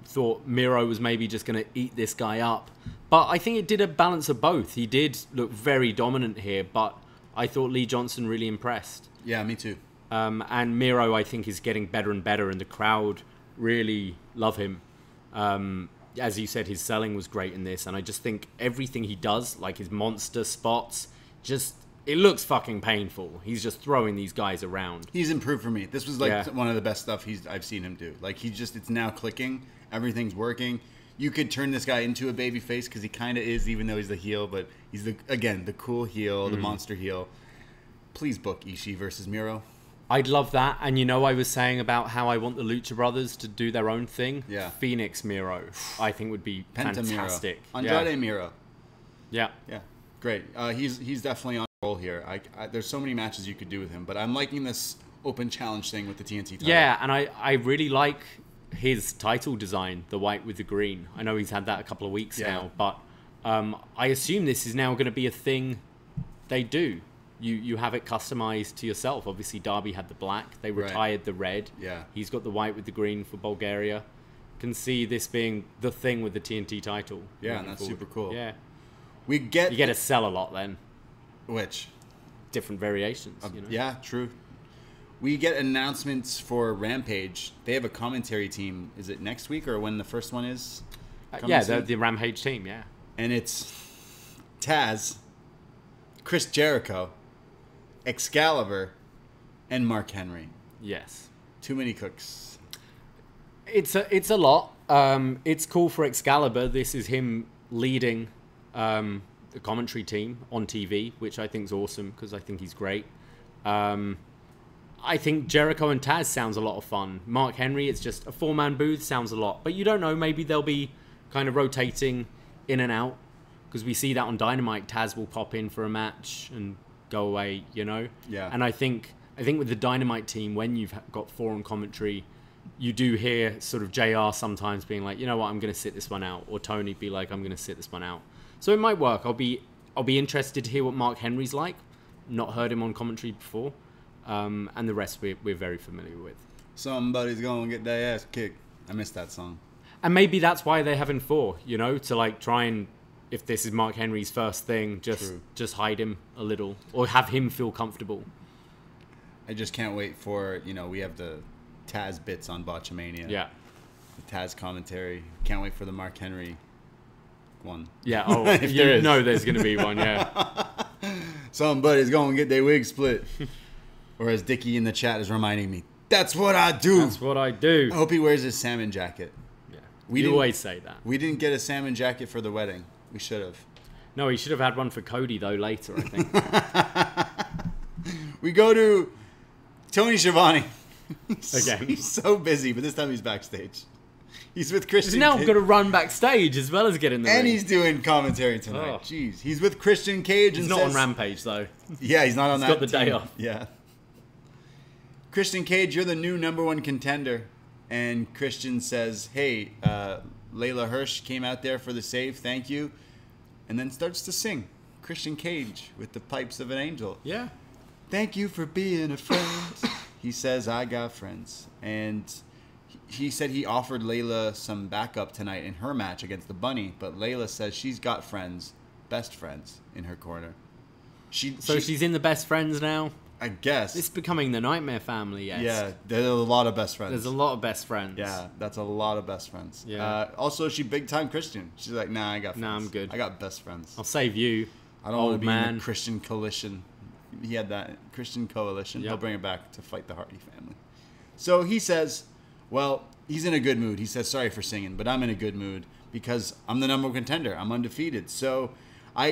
thought Miro was maybe just going to eat this guy up. But I think it did a balance of both. He did look very dominant here, but I thought Lee Johnson really impressed. Yeah, me too. And Miro, I think, is getting better and better, and the crowd really love him. As you said, his selling was great in this, and I just think everything he does, like his monster spots, it looks fucking painful. He's just throwing these guys around. He's improved for me. This was like one of the best stuff I've seen him do. Like it's now clicking. Everything's working. You could turn this guy into a baby face because he kind of is, even though he's the heel, but he's the cool heel, the monster heel. Please book Ishii versus Miro. I'd love that. And I was saying about how I want the Lucha Brothers to do their own thing. Yeah. Phoenix Miro, I think, would be fantastic. Andrade Miro. Yeah. Yeah. Great. He's definitely on roll here. There's so many matches you could do with him, but I'm liking this open challenge thing with the TNT title. Yeah, and I really like his title design, the white with the green. I know he's had that a couple of weeks now, but I assume this is now going to be a thing they do. You have it customized to yourself. Obviously, Darby had the black. They retired the red. Yeah. He's got the white with the green for Bulgaria. Can see this being the thing with the TNT title. Yeah, and that's super cool. Yeah. You get to sell a lot then. Which? Different variations. Yeah, true. We get announcements for Rampage. They have a commentary team. Is it next week or when the first one is? The Rampage team, yeah. And it's Taz, Chris Jericho, Excalibur, and Mark Henry. Yes. Too many cooks. It's a lot. It's cool for Excalibur. This is him leading the commentary team on TV, which I think is awesome because I think he's great. I think Jericho and Taz sounds a lot of fun. Mark Henry, it's just a 4-man booth, sounds a lot. But you don't know, maybe they'll be kind of rotating in and out because we see that on Dynamite. Taz will pop in for a match and go away, Yeah. And I think with the Dynamite team, when you've got 4 on commentary, you do hear sort of JR sometimes being like, you know what, I'm going to sit this one out. Or Tony be like, I'm going to sit this one out. So it might work. I'll be interested to hear what Mark Henry's like. Not heard him on commentary before. And the rest we're very familiar with. Somebody's going to get their ass kicked. I missed that song. And maybe that's why they're having 4, to like try and, if this is Mark Henry's first thing, just hide him a little or have him feel comfortable. I just can't wait for, we have the Taz bits on Botchamania. Yeah. The Taz commentary. Can't wait for the Mark Henry one. Yeah, there's going to be one, yeah. Somebody's going to get their wig split. Or as Dickie in the chat is reminding me, that's what I do. That's what I do. I hope he wears his salmon jacket. Yeah. You always say that. We didn't get a salmon jacket for the wedding. We should have. No, he should have had one for Cody, though, later, I think. We go to Tony Schiavone. Again. He's so busy, but this time he's backstage. He's with Christian. He's now Cage. got to run backstage as well as get in the ring. And he's doing commentary tonight. Oh. Jeez. He's with Christian Cage. He's and not says, on Rampage, though. Yeah, he's not on that. He's got the day team. off. Yeah. Christian Cage, you're the new #1 contender. And Christian says, hey, Leyla Hirsch came out there for the save. Thank you. And then starts to sing. Christian Cage with the pipes of an angel. Yeah. Thank you for being a friend. He says, I got friends. And he said he offered Leyla some backup tonight in her match against the Bunny. But Leyla says she's got friends, best friends, in her corner. She's in the best friends now? I guess. It's becoming the Nightmare Family, yes. Yeah, there's a lot of best friends. There's a lot of best friends. Yeah, that's a lot of best friends. Yeah. Also, she big time Christian. She's like, nah, I got friends. Nah, I'm good. I got best friends. I'll save you, I don't want to old be man. in the Christian coalition. He had that Christian coalition. Yep. He'll bring it back to fight the Hardy family. So he says, well, he's in a good mood. He says, sorry for singing, but I'm in a good mood because I'm the #1 contender. I'm undefeated. So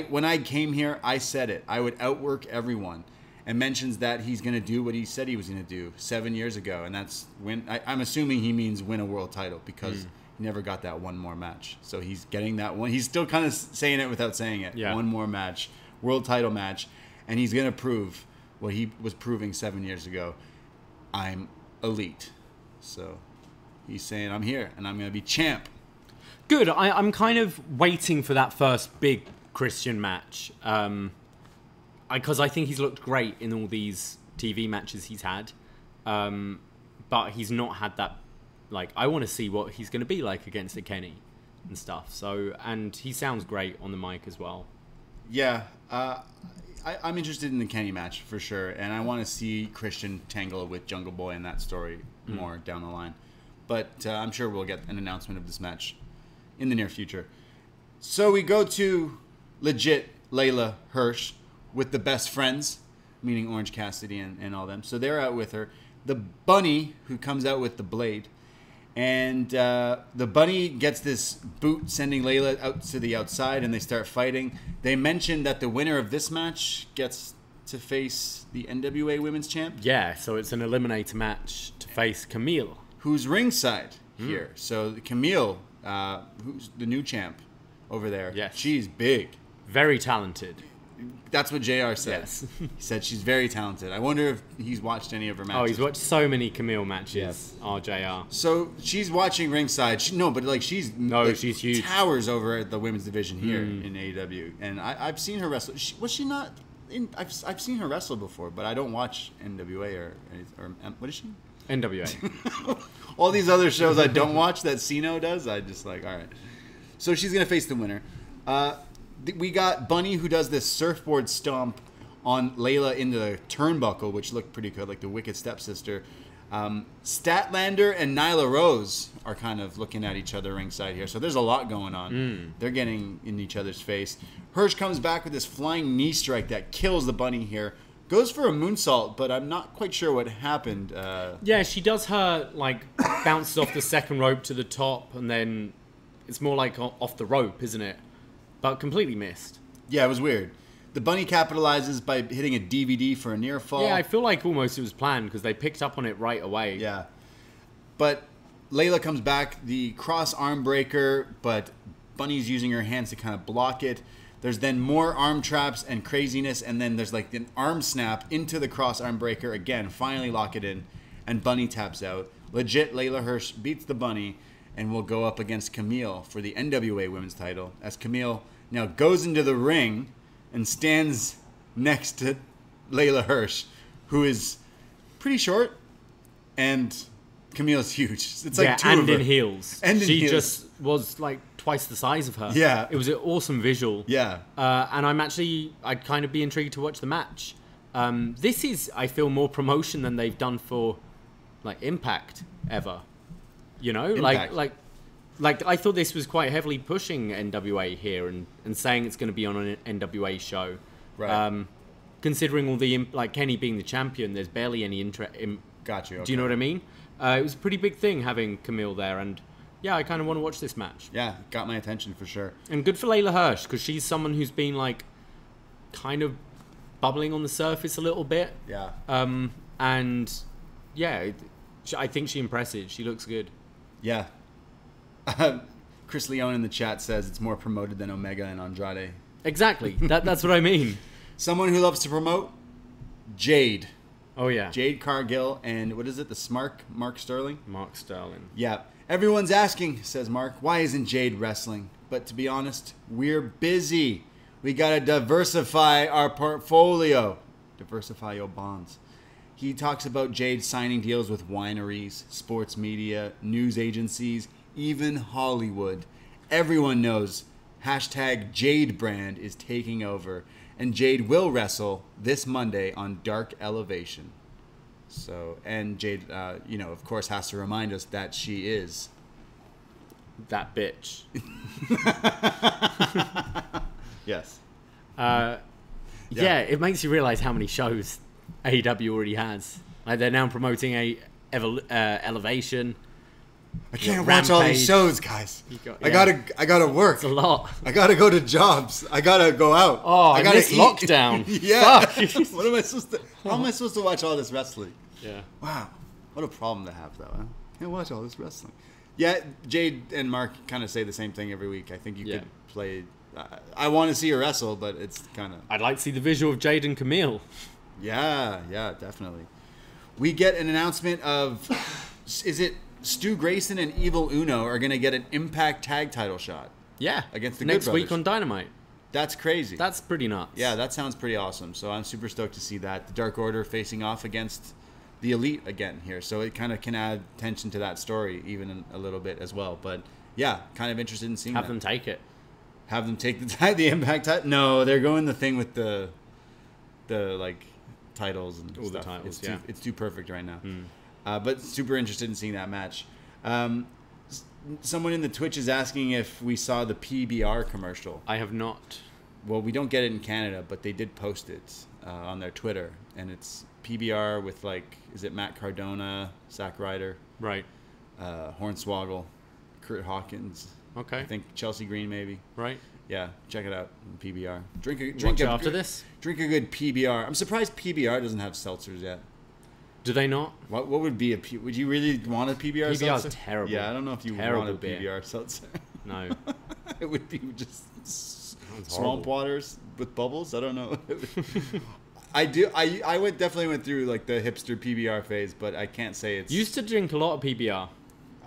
when I came here, I said it. I would outwork everyone. And mentions that he's going to do what he said he was going to do 7 years ago. And that's when I'm assuming he means win a world title because he never got that one more match. So he's getting that one. He's still kind of saying it without saying it. Yeah. One more match, world title match. And he's going to prove what he was proving 7 years ago. I'm elite. So he's saying I'm here and I'm going to be champ. Good. I'm kind of waiting for that first big Christian match. Because I think he's looked great in all these TV matches he's had. But he's not had that, like, I want to see what he's going to be like against a Kenny and stuff. So, and he sounds great on the mic as well. Yeah, I'm interested in the Kenny match for sure. And I want to see Christian tangle with Jungle Boy in that story more down the line. But I'm sure we'll get an announcement of this match in the near future. So we go to legit Leyla Hirsch with the best friends, meaning Orange Cassidy and all them. So they're out with her. The Bunny, who comes out with the blade. And the Bunny gets this boot, sending Leyla out to the outside, and they start fighting. They mention that the winner of this match gets to face the NWA Women's Champ. Yeah, so it's an eliminator match to face Camille. Who's ringside here. So Camille, who's the new champ over there. Yes. She's big. Very talented. That's what JR said. Yes. He said she's very talented. I wonder if he's watched any of her matches. Oh, he's watched so many Camille matches. Yes. RJR. So she's watching ringside. She's huge. Towers over at the women's division here in AEW, and I've seen her wrestle. Was she not? I've seen her wrestle before, but I don't watch NWA or what is she? NWA. All these other shows I don't watch that Sino does. I just like, all right. So she's gonna face the winner. We got Bunny, who does this surfboard stomp on Leyla into the turnbuckle, which looked pretty good, like the Wicked Stepsister. Statlander and Nyla Rose are kind of looking at each other ringside here. So there's a lot going on. They're getting in each other's face. Hirsch comes back with this flying knee strike that kills the Bunny here. Goes for a moonsault, but I'm not quite sure what happened. Yeah, she does her, like, bounces off the second rope to the top, and then it's more like off the rope, isn't it? But completely missed. Yeah, it was weird. The Bunny capitalizes by hitting a DVD for a near fall. Yeah, I feel like almost it was planned because they picked up on it right away. Yeah. But Leyla comes back, the cross arm breaker, but Bunny's using her hands to kind of block it. There's then more arm traps and craziness, and then there's like an arm snap into the cross arm breaker again, finally lock it in, and Bunny taps out. Legit, Leyla Hirsch beats the Bunny and will go up against Camille for the NWA Women's title, as Camille now goes into the ring and stands next to Leyla Hirsch, who is pretty short, and Camille's huge. It's like two and of her. in heels. And in she heels. just was like twice the size of her. Yeah. It was an awesome visual. Yeah. And I'd kind of be intrigued to watch the match. This is, I feel, more promotion than they've done for, like, Impact ever. You know? Impact. Like I thought this was quite heavily pushing NWA here and saying it's going to be on an NWA show. Right. Considering all the, like, Kenny being the champion, there's barely any interest. Got you. Okay. Do you know what I mean? It was a pretty big thing having Camille there, and yeah, I kind of want to watch this match. Yeah, got my attention for sure. And good for Leyla Hirsch, because she's someone who's been, like, kind of bubbling on the surface a little bit. Yeah. And yeah, I think she impresses. She looks good. Yeah. Chris Leone in the chat says it's more promoted than Omega and Andrade. Exactly. That's what I mean. Someone who loves to promote, Jade. Oh, yeah. Jade Cargill and what is it? Mark Sterling? Mark Sterling. Yeah. Everyone's asking, says Mark, why isn't Jade wrestling? But to be honest, we're busy. We got to diversify our portfolio. Diversify your bonds. He talks about Jade signing deals with wineries, sports media, news agencies, even Hollywood. Everyone knows hashtag Jade brand is taking over. And Jade will wrestle this Monday on Dark Elevation. So, and Jade, of course, has to remind us that she is that bitch. Yes. Yeah, it makes you realize how many shows AEW already has. Like they're now promoting Elevation. I can't watch all these shows, guys. I gotta work. It's a lot. I gotta go to jobs. I gotta go out. Oh, I gotta miss lockdown. Yeah. What am I supposed to? How am I supposed to watch all this wrestling? Yeah. Wow. What a problem to have, though. Huh? Can't watch all this wrestling. Yeah, Jade and Mark kind of say the same thing every week. I think you could play. I want to see her wrestle, but it's kind of. I'd like to see the visual of Jade and Camille. Yeah, definitely. We get an announcement of. Is it Stu Grayson and Evil Uno are going to get an Impact tag title shot? Yeah. Against the next Good week Brothers. on Dynamite. That's crazy. That's pretty nuts. Yeah, that sounds pretty awesome. So I'm super stoked to see that. The Dark Order facing off against the Elite again here. So it kind of can add tension to that story even a little bit as well. But yeah, kind of interested in seeing Have them take it. Have them take the Impact title? No, they're going the thing with the like titles and all stuff. The titles, It's too perfect right now. But super interested in seeing that match. Someone in the Twitch is asking if we saw the PBR commercial. I have not. Well, we don't get it in Canada, but they did post it on their Twitter. And it's PBR with, like, is it Matt Cardona, Zack Ryder? Right. Hornswoggle, Kurt Hawkins. Okay. I think Chelsea Green, maybe. Right. Yeah, check it out. PBR. Watch after this. Drink a good PBR. I'm surprised PBR doesn't have seltzers yet. Do they not? What would be would you really want a PBR seltzer? PBR's terrible. Yeah, I don't know if you want a PBR seltzer. No. It would be just swamp waters with bubbles. I don't know. I definitely went through like the hipster PBR phase, but I can't say it's. Used to drink a lot of PBR.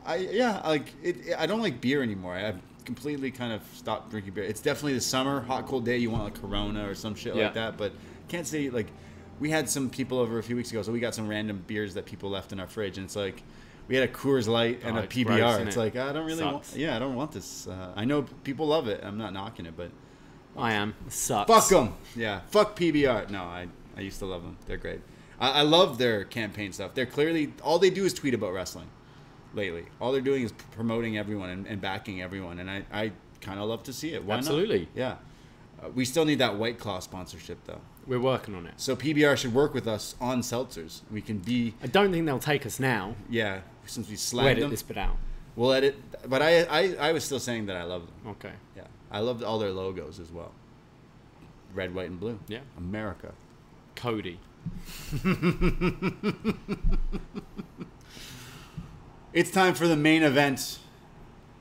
I don't like beer anymore. I've completely kind of stopped drinking beer. It's definitely the summer, hot, cold day. You want like Corona or some shit like that, but can't say like. We had some people over a few weeks ago, so we got some random beers that people left in our fridge, and it's like we had a Coors Light and a PBR. Gross, it's like I don't really want. Yeah, I don't want this. I know people love it. I'm not knocking it, but I am. It sucks. Fuck them. Yeah, fuck PBR. No, I used to love them. They're great. I love their campaign stuff. They're clearly all they do is tweet about wrestling. Lately, all they're doing is promoting everyone and backing everyone, and I kind of love to see it. Why Absolutely. not? Yeah. We still need that White Claw sponsorship, though. We're working on it. So PBR should work with us on seltzers. We can be... I don't think they'll take us now. Yeah, since we slagged we'll edit them. this bit out. We'll edit... But I was still saying that I love them. Okay. Yeah. I loved all their logos as well. Red, white, and blue. Yeah. America. Cody. It's time for the main event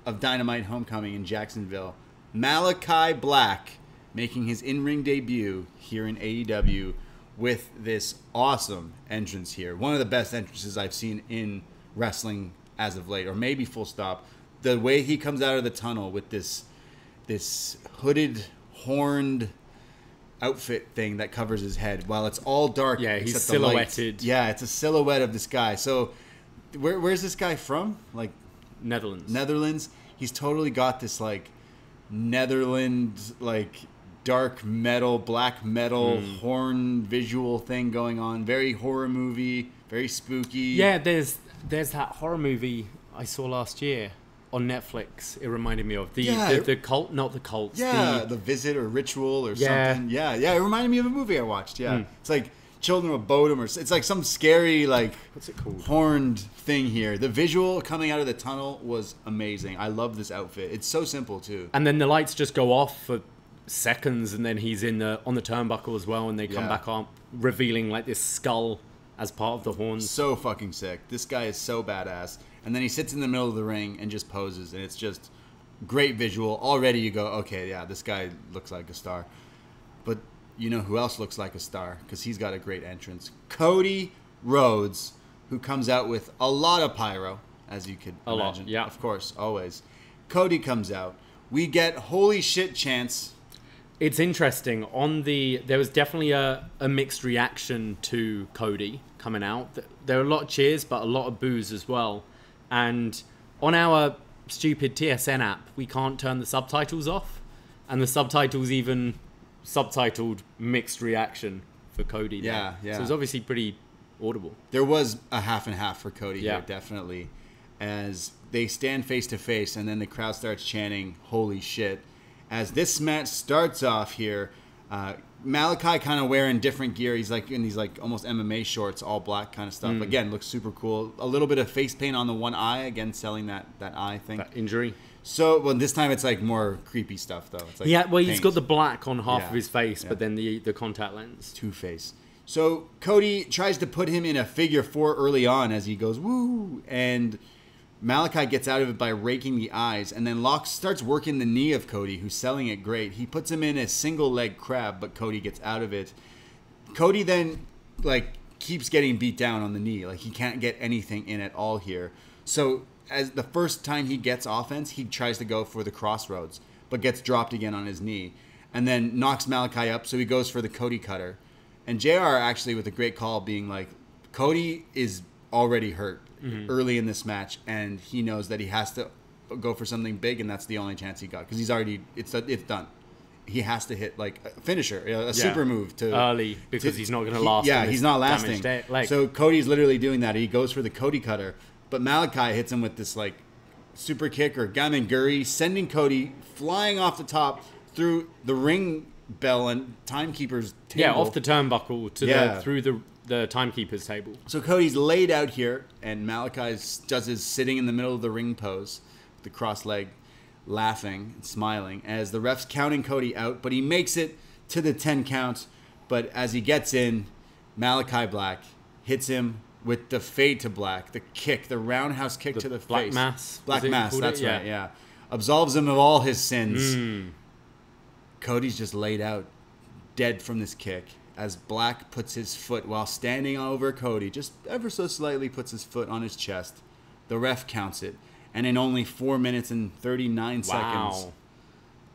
of Dynamite Homecoming in Jacksonville. Malakai Black making his in-ring debut here in AEW with this awesome entrance here. One of the best entrances I've seen in wrestling as of late, or maybe full stop. The way he comes out of the tunnel with this hooded, horned outfit thing that covers his head while it's all dark. Yeah, he's except the lights. silhouetted. Yeah, it's a silhouette of this guy. So where's this guy from? Like Netherlands. He's totally got this like Netherlands like dark metal, black metal horn visual thing going on. Very horror movie, very spooky. Yeah, there's that horror movie I saw last year on Netflix. It reminded me of the cult, not the cults. Yeah, the Visit or Ritual or something. Yeah, it reminded me of a movie I watched. Yeah, it's like Children of Bodom or it's like some scary like what's it called? Horned thing here. The visual coming out of the tunnel was amazing. I love this outfit. It's so simple too. And then the lights just go off for seconds, and then he's on the turnbuckle as well, and they come back on, revealing like this skull as part of the horns. So fucking sick. This guy is so badass. And then he sits in the middle of the ring and just poses, and it's just great visual. Already you go, okay, yeah, this guy looks like a star. But you know who else looks like a star? Because he's got a great entrance. Cody Rhodes, who comes out with a lot of pyro, as you could imagine. Yeah. Of course, always. Cody comes out. We get holy shit chants. It's interesting. There was definitely a mixed reaction to Cody coming out. There were a lot of cheers, but a lot of boos as well. And on our stupid TSN app, we can't turn the subtitles off. And the subtitles even subtitled mixed reaction for Cody. Yeah. So it was obviously pretty audible. There was a half and half for Cody Yeah. here, definitely. As they stand face to face, and then the crowd starts chanting, holy shit. As this match starts off here, Malakai kind of wearing different gear. He's like in these like almost MMA shorts, all black kind of stuff. Again, looks super cool. A little bit of face paint on the one eye, again selling that eye thing. That injury. So, well, this time it's like more creepy stuff though. It's like He's paint. got the black on half Yeah, of his face, yeah. but then the contact lens. Two-face. So Cody tries to put him in a figure four early on as he goes woo, and Malakai gets out of it by raking the eyes, and then Locke starts working the knee of Cody, who's selling it great. He puts him in a single leg crab, but Cody gets out of it. Cody then like keeps getting beat down on the knee, like he can't get anything in at all here. So as the first time he gets offense, he tries to go for the crossroads, but gets dropped again on his knee, and then knocks Malakai up, so he goes for the Cody cutter. And JR actually with a great call being like, Cody is already hurt early in this match, and he knows that he has to go for something big, and that's the only chance he got because he's already it's done. He has to hit like a finisher, a super move to early because he's not going to last. Yeah, he's not lasting. Leg. So Cody's literally doing that. He goes for the Cody cutter, but Malakai hits him with this like super kick or gamengiri, sending Cody flying off the top through the ring bell and timekeeper's table. Yeah, off the turnbuckle to through the timekeeper's table. So Cody's laid out here, and Malakai does his sitting in the middle of the ring pose, the cross leg, laughing and smiling as the ref's counting Cody out, but he makes it to the 10 count. But as he gets in, Malakai Black hits him with the fade to black, the kick, the roundhouse kick to the Black face. Mass. Black Mass, that's right, yeah. Absolves him of all his sins. Cody's just laid out, dead from this kick, as Black puts his foot while standing over Cody, just ever so slightly puts his foot on his chest. The ref counts it, and in only 4 minutes and 39 seconds,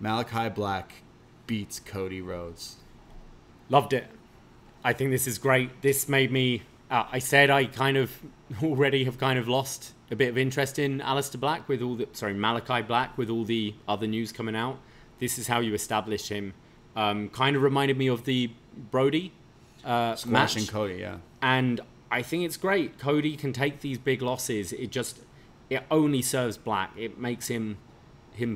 Malakai Black beats Cody Rhodes. Loved it. I think this is great. This made me... I said I kind of already have kind of lost a bit of interest in Aleister Black with all the... Sorry, Malakai Black with all the other news coming out. This is how you establish him. Kind of reminded me of the Brody Squashing match. Cody, yeah. And I think it's great. Cody can take these big losses. It only serves Black. It makes him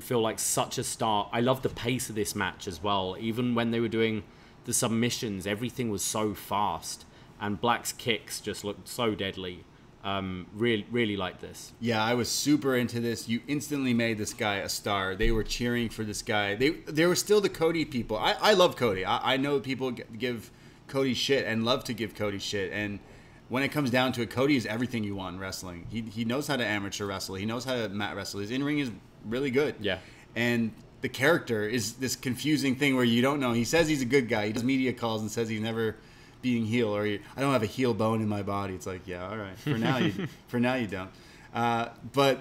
feel like such a star. I love the pace of this match as well. Even when they were doing the submissions, everything was so fast. And Black's kicks just looked so deadly. Really like this. Yeah, I was super into this. You instantly made this guy a star. They were cheering for this guy. They were still the Cody people. I love Cody. I know people give Cody shit and love to give Cody shit. And when it comes down to it, Cody is everything you want in wrestling. He knows how to amateur wrestle. He knows how to mat wrestle. His in-ring is really good. Yeah. And the character is this confusing thing where you don't know. He says he's a good guy. He does media calls and says he's never being heel, or I don't have a heel bone in my body. It's like, yeah, all right. For now you don't. But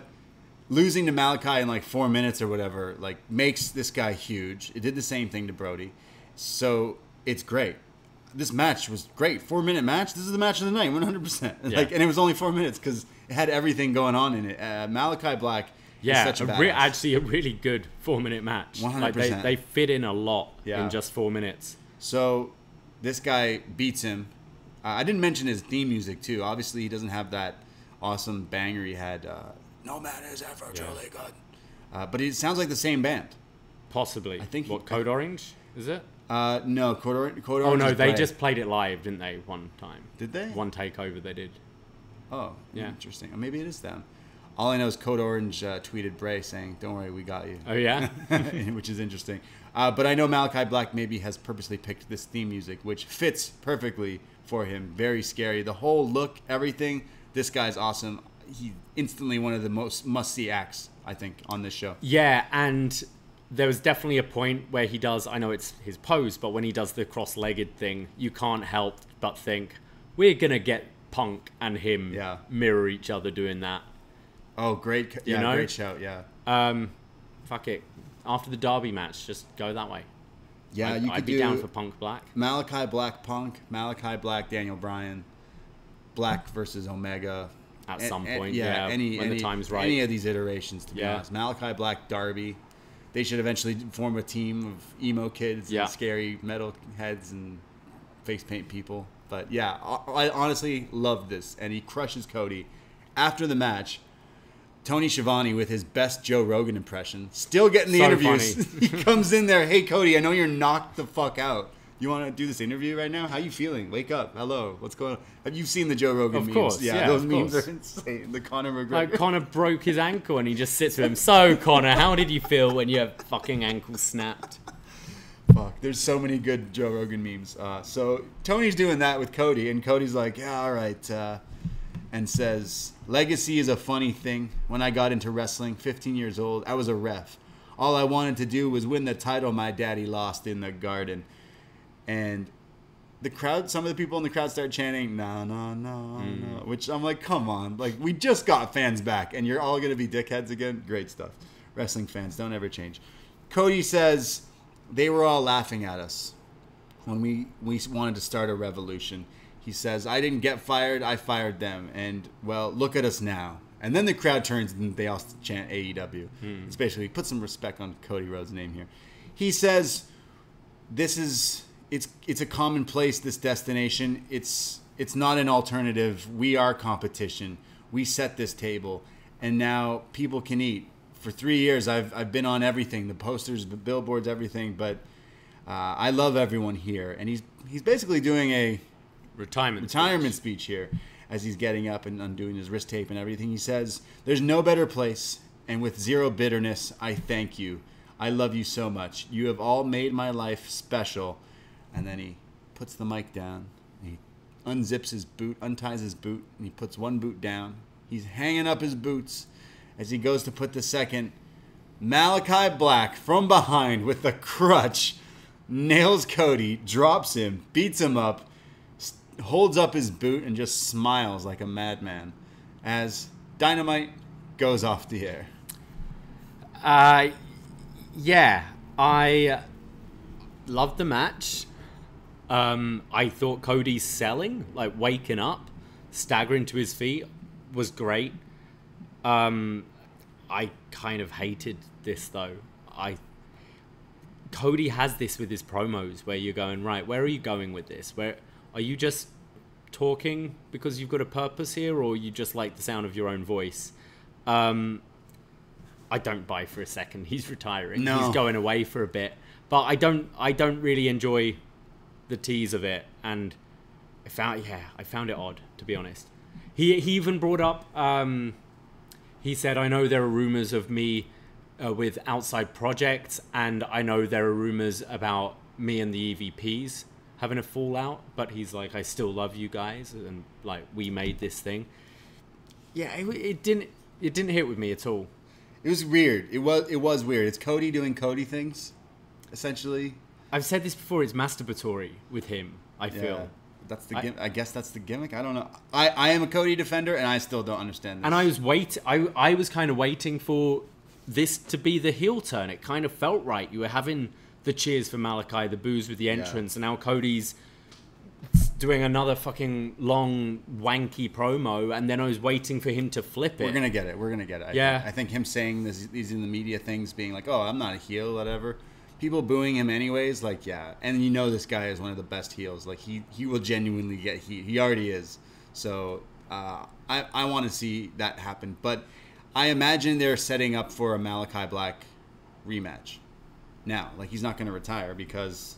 losing to Malakai in like 4 minutes or whatever, like makes this guy huge. It did the same thing to Brody. So it's great. This match was great. 4-minute match. This is the match of the night, 100%. Yeah. Like, and it was only 4 minutes because it had everything going on in it. Malakai Black is such a badass. Actually a really good 4-minute match. 100%. Like they fit in a lot Yeah. in just 4 minutes. So this guy beats him. I didn't mention his theme music too. Obviously, he doesn't have that awesome banger he had. No man is ever truly good. But it sounds like the same band. Possibly. I think Code Orange is it? No, Code Orange. Oh no, is they Bray. just played it live, didn't they? One time. Did they? One takeover they did. Oh, Yeah. interesting. Maybe it is them. All I know is Code Orange tweeted Bray saying, "Don't worry, we got you." Oh yeah. Which is interesting. But I know Malakai Black maybe has purposely picked this theme music, which fits perfectly for him. Very scary. The whole look, everything. This guy's awesome. he's instantly one of the most must-see acts, I think, on this show. Yeah, and there was definitely a point where he does, I know it's his pose, but when he does the cross-legged thing, you can't help but think, we're going to get Punk and him mirror each other doing that. Oh, great. Yeah, you know? Great shout, yeah. Fuck it. After the Darby match, just go that way. Yeah, I'd be down for Punk Black. Malakai Black Punk, Malakai Black Daniel Bryan, Black versus Omega. At some point, when the time's right. Any of these iterations, to be honest. Malakai Black, Darby. They should eventually form a team of emo kids and scary metal heads and face paint people. But yeah, I honestly love this. And he crushes Cody. After the match, Tony Schiavone with his best Joe Rogan impression, still getting the interviews. He comes in there, hey Cody, I know you're knocked the fuck out. You want to do this interview right now? How you feeling? Wake up. Hello. What's going on? Have you seen the Joe Rogan memes? Of course. Yeah, those memes are insane. The Conor McGregor. Like, Conor broke his ankle and he just sits with him. So, Conor, how did you feel when your fucking ankle snapped? Fuck. There's so many good Joe Rogan memes. So, Tony's doing that with Cody, and Cody's like, yeah, all right. And says, legacy is a funny thing. When I got into wrestling, 15 years old, I was a ref. All I wanted to do was win the title my daddy lost in the garden. And the crowd, some of the people in the crowd start chanting, no, no, no, no, which I'm like, come on. Like, we just got fans back, and you're all going to be dickheads again? Great stuff. Wrestling fans, don't ever change. Cody says they were all laughing at us when we wanted to start a revolution. He says, I didn't get fired, I fired them. And, well, look at us now. And then the crowd turns, and they all chant AEW. It's basically, put some respect on Cody Rhodes' name here. He says, this is... It's a commonplace, this destination. It's not an alternative. We are competition. We set this table, and now people can eat. For 3 years, I've been on everything, the posters, the billboards, everything. But I love everyone here, and he's basically doing a retirement speech here as he's getting up and undoing his wrist tape and everything. He says, "There's no better place, and with zero bitterness, I thank you. I love you so much. You have all made my life special." And then he puts the mic down. He unzips his boot, unties his boot, and he puts one boot down. He's hanging up his boots as he goes to put the second. Malakai Black from behind with the crutch nails Cody, drops him, beats him up, holds up his boot, and just smiles like a madman as Dynamite goes off the air. Yeah, I loved the match. I thought Cody's selling, like waking up, staggering to his feet, was great. I kind of hated this though. Cody has this with his promos where you're going, right, where are you going with this? Where are you just talking because you've got a purpose here, or you just like the sound of your own voice? I don't buy for a second he's retiring. No. He's going away for a bit. But I don't really enjoy the tease of it, and I found it odd, to be honest. He even brought up, he said, I know there are rumors of me with outside projects, and I know there are rumors about me and the EVPs having a fallout, but he's like, I still love you guys, and like, we made this thing. Yeah, it didn't hit with me at all. It was weird. It was weird. It's Cody doing Cody things, essentially. I've said this before. It's masturbatory with him, I feel. That's the I guess that's the gimmick. I don't know. I am a Cody defender, and I still don't understand this. And I was kind of waiting for this to be the heel turn. It kind of felt right. You were having the cheers for Malakai, the boos with the entrance, and now Cody's doing another fucking long, wanky promo, and then I was waiting for him to flip it. We're going to get it. I think him saying these in the media things, being like, oh, I'm not a heel, whatever. People booing him anyways, like, yeah. And you know this guy is one of the best heels. Like, he will genuinely get heat. He already is. So, I want to see that happen. But I imagine they're setting up for a Malakai Black rematch. Now, like, he's not going to retire because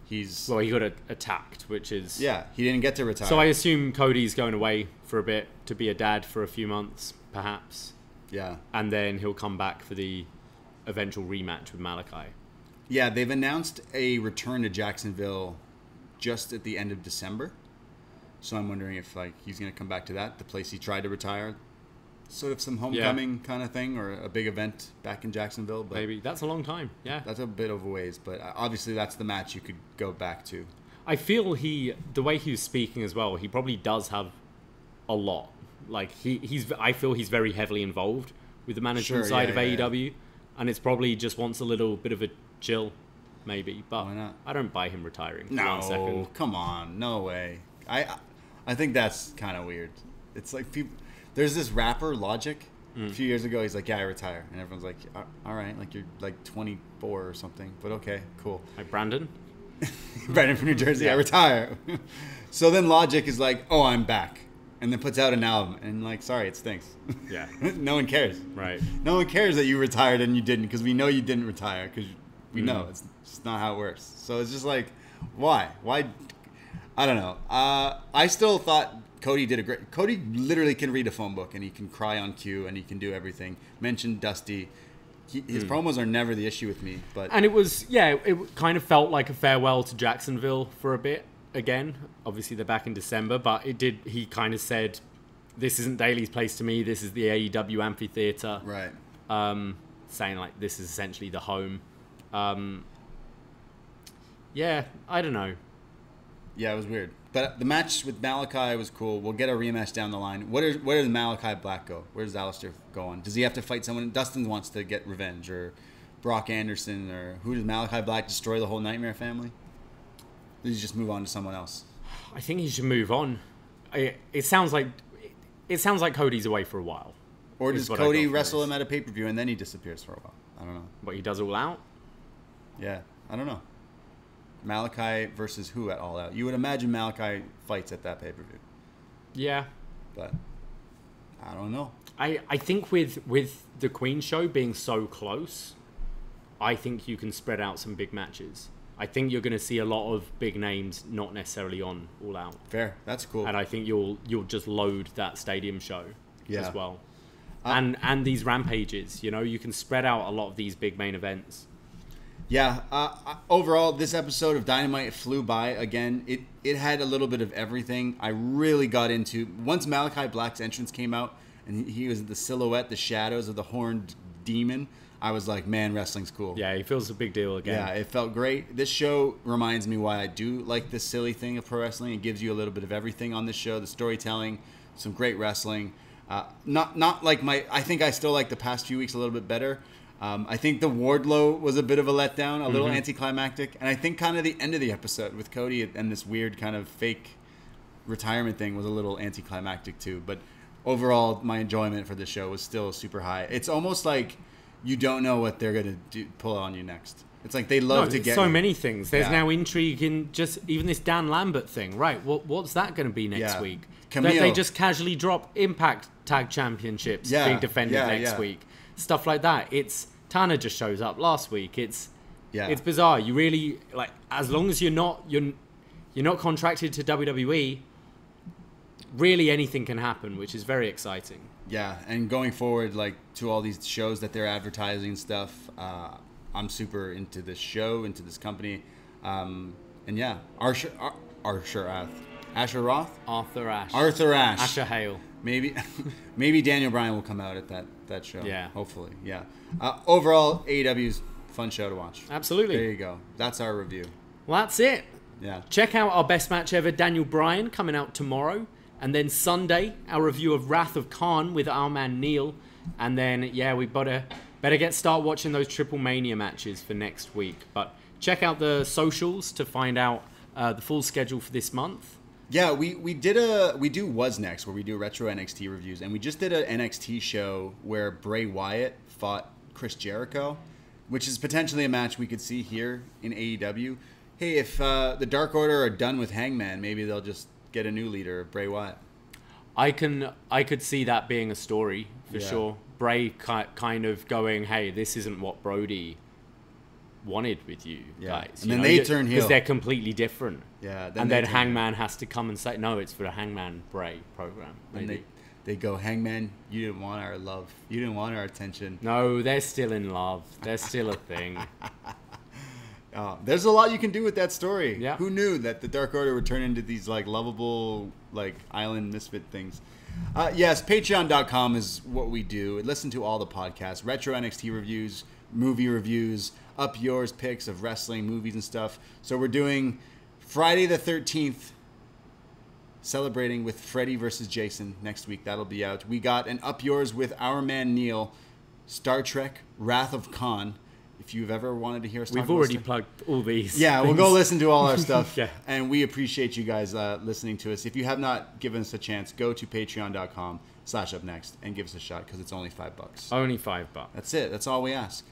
he's... Well, he got attacked, which is... Yeah, he didn't get to retire. So I assume Cody's going away for a bit to be a dad for a few months, perhaps. Yeah. And then he'll come back for the eventual rematch with Malakai. Yeah, they've announced a return to Jacksonville just at the end of December. So I'm wondering if like he's going to come back to that, the place he tried to retire sort of some homecoming kind of thing, or a big event back in Jacksonville. But maybe that's a long time. Yeah, that's a bit of a ways, but obviously that's the match you could go back to. I feel the way he was speaking as well, he probably does have a lot. Like I feel he's very heavily involved with the management side of AEW, and it's probably just wants a little bit of a chill, maybe. But why not? I don't buy him retiring. No, 1 second. Come on, no way. I think that's kind of weird. It's like people. There's this rapper Logic. A few years ago, he's like, "Yeah, I retire," and everyone's like, "All right, like you're like 24 or something." But okay, cool. Like Brandon. Brandon from New Jersey, I retire. So then Logic is like, "Oh, I'm back," and then puts out an album, and like, sorry, it stinks. Yeah. No one cares. Right. No one cares that you retired and you didn't, because we know you didn't retire, because we know it's just not how it works. So it's just like, why? I don't know. I still thought Cody did a great. Cody literally can read a phone book, and he can cry on cue, and he can do everything. Mentioned Dusty. His promos are never the issue with me, and it was it kind of felt like a farewell to Jacksonville for a bit again. Obviously they're back in December, but he kind of said, "This isn't Daly's place to me. This is the AEW amphitheater." Right. Saying like this is essentially the home. Yeah, I don't know. Yeah, it was weird. But the match with Malakai was cool. We'll get a rematch down the line. Where does Malakai Black go? Where does Aleister go on? Does he have to fight someone? Dustin wants to get revenge, or Brock Anderson, or who does Malakai Black destroy the whole Nightmare family? Or does he just move on to someone else? I think he should move on. It sounds like Cody's away for a while. Or does Cody wrestle him at a pay-per-view and then he disappears for a while? I don't know. But he does All Out? Yeah, I don't know. Malakai versus who at All Out? You would imagine Malakai fights at that pay-per-view. Yeah. But I don't know. I think with the Queen show being so close, I think you can spread out some big matches. I think you're going to see a lot of big names not necessarily on All Out. Fair. That's cool. And I think you'll just load that stadium show as well. And these rampages, you can spread out a lot of these big main events. Yeah, overall, this episode of Dynamite flew by again. It had a little bit of everything. I really got into... Once Malakai Black's entrance came out, and he was the silhouette, the shadows of the horned demon, I was like, man, wrestling's cool. Yeah, he feels a big deal again. Yeah, it felt great. This show reminds me why I do like this silly thing of pro wrestling. It gives you a little bit of everything on this show. The storytelling, some great wrestling. Not like I think I still like the past few weeks a little bit better. I think the Wardlow was a bit of a letdown, a little anticlimactic. And I think kind of the end of the episode with Cody and this weird kind of fake retirement thing was a little anticlimactic too. But overall, my enjoyment for the show was still super high. It's almost like you don't know what they're going to pull on you next. It's like they love to get... so many things. There's now intrigue in just even this Dan Lambert thing. Right, what's that going to be next week? They just casually drop Impact Tag Championships being defended next week. Stuff like that. Tana just shows up last week. It's bizarre. You really as long as you're not contracted to WWE, really anything can happen, which is very exciting. Yeah, and going forward, to all these shows that they're advertising stuff, I'm super into this show, into this company, and yeah, Arthur Ashe. Asher Hale. Maybe Daniel Bryan will come out at that show. Yeah. Hopefully. Yeah. Overall, AEW's fun show to watch. Absolutely. There you go. That's our review. Well, that's it. Yeah. Check out our best match ever, Daniel Bryan, coming out tomorrow. And then Sunday, our review of Wrath of Khan with our man Neil. And then, we better start watching those Triple Mania matches for next week. But check out the socials to find out the full schedule for this month. Yeah, we do What's Next, where we do retro NXT reviews, and we just did an NXT show where Bray Wyatt fought Chris Jericho, which is potentially a match we could see here in AEW. Hey, if the Dark Order are done with Hangman, maybe they'll just get a new leader, Bray Wyatt. I could see that being a story for sure. Bray kind of going, hey, this isn't what Brody wanted with you guys. And then they turn heel. Because they're completely different. Yeah. And then Hangman has to come and say, no, it's for the Hangman Bray program. And they go, Hangman, you didn't want our love. You didn't want our attention. No, they're still in love. They're still a thing. There's a lot you can do with that story. Yeah. Who knew that the Dark Order would turn into these like lovable like island misfit things? Yes, patreon.com is what we do. Listen to all the podcasts, retro NXT reviews, movie reviews, up yours picks of wrestling, movies and stuff. So we're doing Friday the 13th, celebrating with Freddy versus Jason next week. That'll be out. We got an up yours with our man Neil, Star Trek Wrath of Khan. If you've ever wanted to hear us talk We've about already stuff. plugged all these. Yeah, we'll go listen to all our stuff. Yeah. And we appreciate you guys listening to us. If you have not given us a chance, go to patreon.com/upnext and give us a shot because it's only $5. Only $5. That's it. That's all we ask.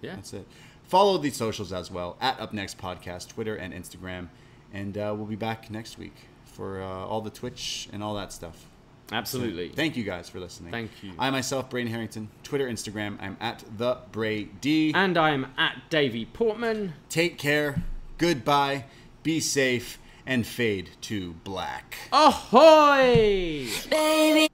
Yeah. That's it. Follow the socials as well, at Upnext Podcast, Twitter and Instagram. And we'll be back next week for all the Twitch and all that stuff. Absolutely. So, thank you guys for listening. Thank you. I myself, Braden Herrington, Twitter, Instagram. I'm at the Brady. And I'm at Davie Portman. Take care. Goodbye. Be safe. And fade to black. Ahoy! Baby.